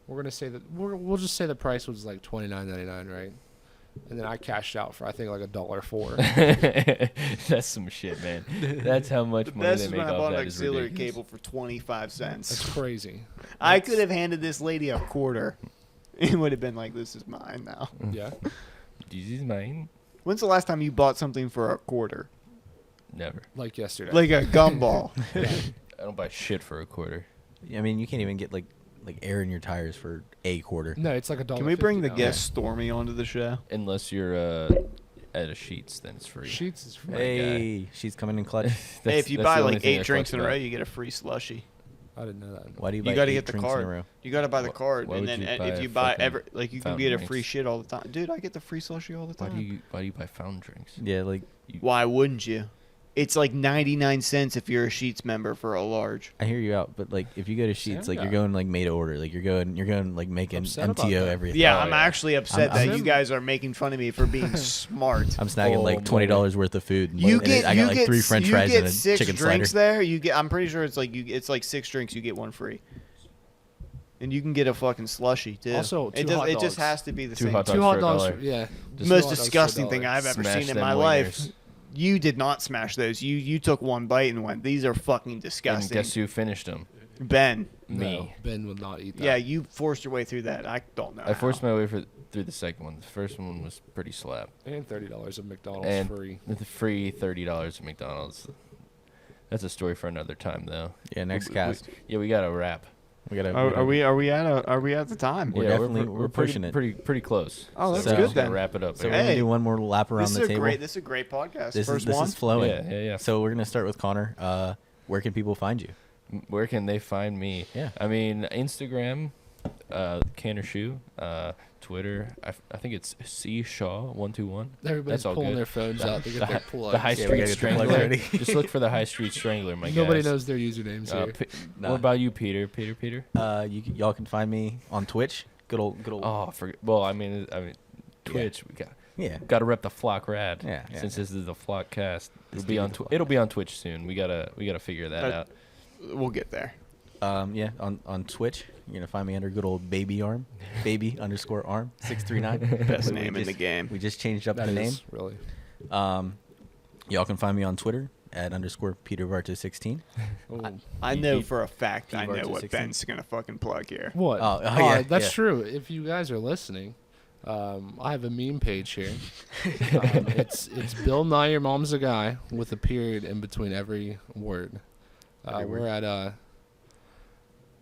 Speaker 4: We're gonna say that we'll just say the price was like $29.99, right? And then I cashed out for I think like $1.04.
Speaker 1: That's some shit, man. That's how much
Speaker 2: The
Speaker 1: money
Speaker 2: best
Speaker 1: they
Speaker 2: is
Speaker 1: make
Speaker 2: when I
Speaker 1: off
Speaker 2: bought an
Speaker 1: that. Is
Speaker 2: auxiliary
Speaker 1: ridiculous.
Speaker 2: cable for 25 cents.
Speaker 4: That's crazy.
Speaker 2: I could have handed this lady a quarter. It would have been like, this is mine now.
Speaker 4: Yeah.
Speaker 1: This is mine.
Speaker 2: When's the last time you bought something for a quarter?
Speaker 1: Never.
Speaker 4: Like yesterday.
Speaker 2: Like a gumball.
Speaker 1: I don't buy shit for a quarter.
Speaker 3: I mean, you can't even get like air in your tires for a quarter.
Speaker 4: No, it's like $1.50
Speaker 2: Can we bring the
Speaker 4: now.
Speaker 2: guest Stormy onto the show?
Speaker 1: Unless you're at a Sheets, then it's free.
Speaker 4: Sheets is free.
Speaker 3: Hey, she's coming in clutch.
Speaker 2: Hey, if you
Speaker 1: That's
Speaker 2: buy
Speaker 1: the only
Speaker 2: like
Speaker 1: thing
Speaker 2: 8
Speaker 1: I
Speaker 2: drinks
Speaker 1: fucked
Speaker 2: in a row,
Speaker 1: about.
Speaker 2: you get a free slushy.
Speaker 4: I didn't know that.
Speaker 3: Why do you buy
Speaker 2: You got to
Speaker 3: 8
Speaker 2: get the
Speaker 3: drinks in a
Speaker 2: card.
Speaker 3: row?
Speaker 2: You got to buy the
Speaker 1: Why-
Speaker 2: card,
Speaker 1: why
Speaker 2: and
Speaker 1: would
Speaker 2: then
Speaker 1: you buy
Speaker 2: if
Speaker 1: a
Speaker 2: you buy
Speaker 1: fucking
Speaker 2: like you can
Speaker 1: fountain
Speaker 2: get a
Speaker 1: drinks?
Speaker 2: free shit all the time. Dude, I get the free slushy all the
Speaker 1: Why
Speaker 2: time.
Speaker 1: do you buy fountain drinks?
Speaker 3: Yeah, like
Speaker 2: Why wouldn't you? It's like 99 cents if you're a Sheets member for a large.
Speaker 3: I hear you out, but like if you go to Sheets, like
Speaker 4: Yeah.
Speaker 3: you're going like made to order, like you're going like making
Speaker 4: Upset about
Speaker 3: MTO
Speaker 4: that.
Speaker 3: everything.
Speaker 2: Yeah,
Speaker 1: Oh,
Speaker 2: I'm
Speaker 1: yeah.
Speaker 2: actually upset
Speaker 3: I'm-
Speaker 2: that you guys are making fun of me for being smart.
Speaker 3: I'm snagging
Speaker 1: Oh,
Speaker 3: like $20 worth of food. and
Speaker 2: You
Speaker 3: I
Speaker 2: get
Speaker 3: got
Speaker 2: you
Speaker 3: like
Speaker 2: get
Speaker 3: 3 French
Speaker 2: you
Speaker 3: fries
Speaker 2: get
Speaker 3: and a
Speaker 2: 6
Speaker 3: chicken
Speaker 2: drinks
Speaker 3: slider.
Speaker 2: there. You get. I'm pretty sure it's like it's like 6 drinks. You get one free. And you can get a fucking slushy too.
Speaker 4: Also,
Speaker 2: it
Speaker 4: two hot
Speaker 2: it just
Speaker 4: dogs.
Speaker 2: has to be the
Speaker 1: Two
Speaker 2: same.
Speaker 1: hot dogs
Speaker 4: Two hot
Speaker 1: for
Speaker 4: dogs.
Speaker 1: $1.
Speaker 4: Yeah.
Speaker 2: The
Speaker 4: Just
Speaker 2: most
Speaker 4: two hot dogs for
Speaker 2: disgusting
Speaker 4: $1.
Speaker 2: thing I've ever
Speaker 1: Smash
Speaker 2: seen in
Speaker 1: them
Speaker 2: my life.
Speaker 1: wingers.
Speaker 2: You did not smash those. You took one bite and went, these are fucking
Speaker 1: And
Speaker 2: disgusting.
Speaker 1: guess who finished them?
Speaker 2: Ben.
Speaker 1: Me.
Speaker 4: No, Ben would not eat that.
Speaker 2: Yeah, you forced your way through that. I don't know.
Speaker 1: I forced my way through the second one. The first one was pretty slap.
Speaker 4: And $30 at McDonald's
Speaker 1: And
Speaker 4: free.
Speaker 1: the free $30 at McDonald's. That's a story for another time, though.
Speaker 3: Yeah, next cast.
Speaker 1: We got to wrap.
Speaker 3: We gotta.
Speaker 2: Are we at the time?
Speaker 3: We're definitely- we're
Speaker 1: pretty,
Speaker 3: pushing it.
Speaker 1: Pretty close.
Speaker 2: Oh, that's
Speaker 3: So-
Speaker 2: good
Speaker 1: Just gonna
Speaker 2: then.
Speaker 1: wrap it up.
Speaker 3: So
Speaker 1: here.
Speaker 3: we're gonna
Speaker 2: Hey,
Speaker 3: do one more lap around
Speaker 2: This
Speaker 3: the
Speaker 2: is
Speaker 3: table.
Speaker 2: this is a great podcast.
Speaker 3: This
Speaker 2: First
Speaker 3: is
Speaker 2: one.
Speaker 3: flowing.
Speaker 1: Yeah.
Speaker 3: So we're gonna start with Connor. Where can people find you?
Speaker 1: Where can they find me?
Speaker 3: Yeah.
Speaker 1: I mean, Instagram, Canner Shoe, Twitter. I think it's C Shaw 121.
Speaker 4: Everybody's
Speaker 1: That's all
Speaker 4: pulling
Speaker 1: good.
Speaker 4: their phones out to get their pull-ups.
Speaker 1: The High
Speaker 3: Yeah, we
Speaker 1: Street
Speaker 3: gotta get the plug
Speaker 1: Strangler.
Speaker 3: ready.
Speaker 1: Just look for the High Street Strangler, my
Speaker 4: Nobody
Speaker 1: guys.
Speaker 4: knows their usernames here.
Speaker 3: Nah.
Speaker 1: What about you, Peter? Peter?
Speaker 3: Y'all can find me on Twitch. Good old.
Speaker 1: Oh, well, I mean, Twitch. We
Speaker 3: Yeah.
Speaker 1: got to rep the Flock Rad.
Speaker 3: Yeah.
Speaker 1: Since this is the FlockCast,
Speaker 3: This
Speaker 1: it'll be
Speaker 3: dude
Speaker 1: on.
Speaker 3: is Flock.
Speaker 1: It'll be on Twitch soon. We gotta figure that out.
Speaker 2: We'll get there.
Speaker 3: Yeah. On Twitch, you're gonna find me under good old baby arm, baby_arm 639.
Speaker 2: Best
Speaker 3: We
Speaker 2: name in
Speaker 3: just-
Speaker 2: the game.
Speaker 3: We just changed up
Speaker 4: That
Speaker 3: the name.
Speaker 4: is really.
Speaker 3: Y'all can find me on Twitter at @PeterVarta16.
Speaker 4: Oh.
Speaker 2: I know for a fact I
Speaker 3: P-Bar
Speaker 2: know
Speaker 3: to
Speaker 2: what
Speaker 3: 16.
Speaker 2: Ben's gonna fucking plug here.
Speaker 4: What?
Speaker 3: Oh, yeah,
Speaker 4: That's
Speaker 3: yeah.
Speaker 4: true. If you guys are listening, I have a meme page here. It's Bill Nye Your Mom's a Guy with a period in between every word. We're at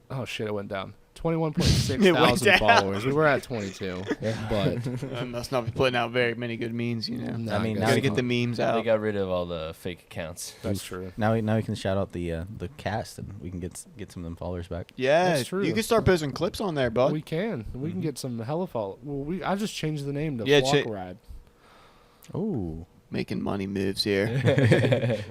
Speaker 4: oh shit, it went down. 21.6
Speaker 2: It went
Speaker 4: thousand
Speaker 2: down.
Speaker 4: followers. We were at 22, but
Speaker 2: I must not be putting out very many good memes, you know.
Speaker 4: nah,
Speaker 3: I mean,
Speaker 4: guys,
Speaker 3: now
Speaker 2: Gotta
Speaker 3: you
Speaker 2: get the memes
Speaker 1: They
Speaker 2: out.
Speaker 1: got rid of all the fake accounts.
Speaker 4: that's true.
Speaker 3: Now we can shout out the cast and we can get some of them followers back.
Speaker 2: Yeah,
Speaker 4: That's true.
Speaker 2: you can start posting clips on there, bud.
Speaker 4: We can get some hella follow. Well, I just changed the name to
Speaker 2: Yeah,
Speaker 4: Flock Rad.
Speaker 3: Ooh.
Speaker 2: Making money moves here.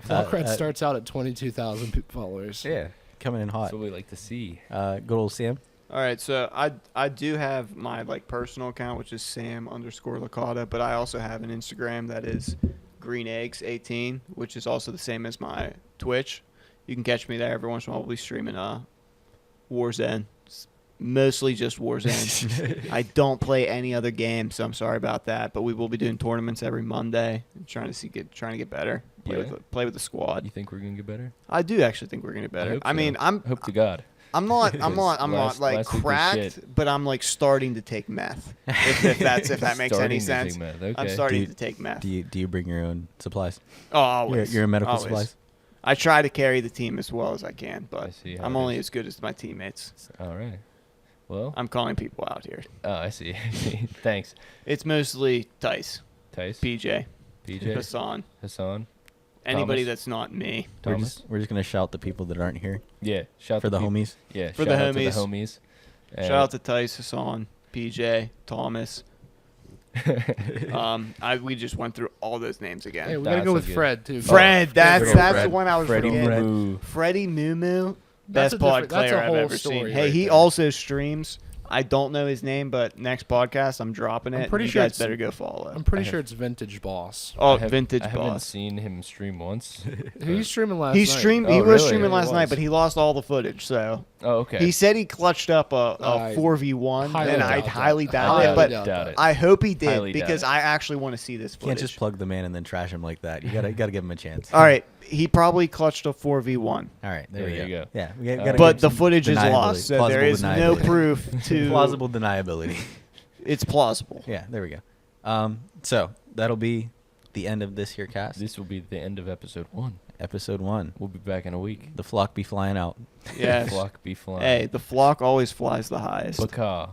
Speaker 4: Flock Rad
Speaker 3: uh,
Speaker 4: starts out at 22,000 followers.
Speaker 3: Yeah. Coming in hot.
Speaker 1: That's what we like to see.
Speaker 3: Good old Sam.
Speaker 2: All right, so I do have my personal account, which is Sam_Licata, but I also have an Instagram that is GreenEggs18, which is also the same as my Twitch. You can catch me there every once in a while. We'll be streaming Warzone. It's mostly just Warzone. I don't play any other game, so I'm sorry about that. But we will be doing tournaments every Monday, trying to get better. Play with the squad.
Speaker 1: You think we're gonna get better?
Speaker 2: I do actually think we're gonna get better.
Speaker 1: hope
Speaker 2: I
Speaker 1: so.
Speaker 2: mean,
Speaker 1: Hope to God.
Speaker 2: I'm not
Speaker 1: Last
Speaker 2: like
Speaker 1: week was
Speaker 2: cracked,
Speaker 1: shit.
Speaker 2: but I'm like starting to take meth. If that makes any
Speaker 1: Starting to
Speaker 2: sense.
Speaker 1: take meth,
Speaker 2: I'm
Speaker 1: okay.
Speaker 2: starting to take meth.
Speaker 3: Do you bring your own supplies?
Speaker 2: Oh, always.
Speaker 3: Your medical
Speaker 2: always.
Speaker 3: supplies?
Speaker 2: I try to carry the team as well as I can,
Speaker 1: I
Speaker 2: but
Speaker 1: see how
Speaker 2: I'm
Speaker 1: it
Speaker 2: only
Speaker 1: is.
Speaker 2: as good as my teammates.
Speaker 1: All right. Well,
Speaker 2: I'm calling people out here.
Speaker 1: oh, I see. Thanks,
Speaker 2: It's mostly Tice,
Speaker 1: Tice,
Speaker 2: PJ,
Speaker 1: PJ,
Speaker 2: Hassan,
Speaker 1: Thomas.
Speaker 2: anybody that's not me.
Speaker 1: Thomas.
Speaker 3: We're just gonna shout the people that aren't here
Speaker 1: Yeah, shout
Speaker 3: for
Speaker 1: to
Speaker 3: the
Speaker 1: peop-
Speaker 3: homies.
Speaker 1: Yeah,
Speaker 2: For
Speaker 1: shout
Speaker 2: the
Speaker 1: out to
Speaker 2: homies.
Speaker 1: the homies.
Speaker 2: Shout out to Tice, Hassan, PJ, Thomas. We just went through all those names again.
Speaker 4: Hey, we
Speaker 1: That's
Speaker 4: gotta go
Speaker 1: so
Speaker 4: with
Speaker 1: good.
Speaker 4: Fred too.
Speaker 2: Fred, that's
Speaker 1: Good old
Speaker 2: the
Speaker 1: Fred.
Speaker 2: one I was
Speaker 1: Freddie
Speaker 2: forgetting.
Speaker 1: Moo.
Speaker 2: Freddie Moo,
Speaker 4: That's
Speaker 2: best
Speaker 4: a
Speaker 2: pod
Speaker 4: different- that's
Speaker 2: player
Speaker 4: a
Speaker 2: I've
Speaker 4: whole
Speaker 2: ever
Speaker 4: story
Speaker 2: seen. Hey,
Speaker 4: right
Speaker 2: he
Speaker 4: there.
Speaker 2: also streams. I don't know his name, but next podcast I'm dropping it.
Speaker 4: I'm pretty
Speaker 2: you
Speaker 4: sure
Speaker 2: guys
Speaker 4: it's-
Speaker 2: better go follow.
Speaker 4: I'm pretty
Speaker 1: I
Speaker 4: sure
Speaker 1: have-
Speaker 4: it's Vintage Boss.
Speaker 2: Oh,
Speaker 1: I have-
Speaker 2: Vintage
Speaker 1: I haven't
Speaker 2: Boss.
Speaker 1: seen him stream once.
Speaker 4: He was streaming last
Speaker 2: He
Speaker 4: night.
Speaker 2: streamed.
Speaker 1: Oh,
Speaker 2: He was
Speaker 1: really?
Speaker 2: streaming
Speaker 1: Yeah,
Speaker 2: last
Speaker 1: he
Speaker 2: night,
Speaker 1: was.
Speaker 2: but he lost all the footage. So
Speaker 1: Oh, okay.
Speaker 2: he said he clutched up a
Speaker 4: I
Speaker 2: 4v1,
Speaker 4: highly
Speaker 2: and
Speaker 4: doubt
Speaker 2: I
Speaker 4: that.
Speaker 2: highly doubt
Speaker 1: Highly
Speaker 2: it. But
Speaker 1: doubt it.
Speaker 2: I hope he did
Speaker 1: Highly doubt
Speaker 2: because
Speaker 1: it.
Speaker 2: I actually want to see this
Speaker 3: You
Speaker 2: footage.
Speaker 3: can't just plug the man and then trash him like that. You gotta give him a chance.
Speaker 2: All right, he probably clutched a 4v1,
Speaker 3: All right, there
Speaker 1: There
Speaker 3: we
Speaker 1: you
Speaker 3: go.
Speaker 1: go.
Speaker 3: Yeah, we gotta
Speaker 1: But
Speaker 3: give
Speaker 2: but the
Speaker 3: some
Speaker 2: footage is
Speaker 3: deniability.
Speaker 2: lost, so there
Speaker 3: Plausible
Speaker 2: is no
Speaker 3: deniability.
Speaker 2: proof to.
Speaker 3: Plausible deniability.
Speaker 2: It's plausible.
Speaker 3: Yeah, there we go. So that'll be the end of this here cast.
Speaker 1: This will be the end of episode 1.
Speaker 3: Episode 1.
Speaker 1: We'll be back in a week.
Speaker 3: The flock be flying out.
Speaker 2: Yes.
Speaker 1: Flock be flying.
Speaker 2: Hey, the flock always flies the highest.
Speaker 1: Baka.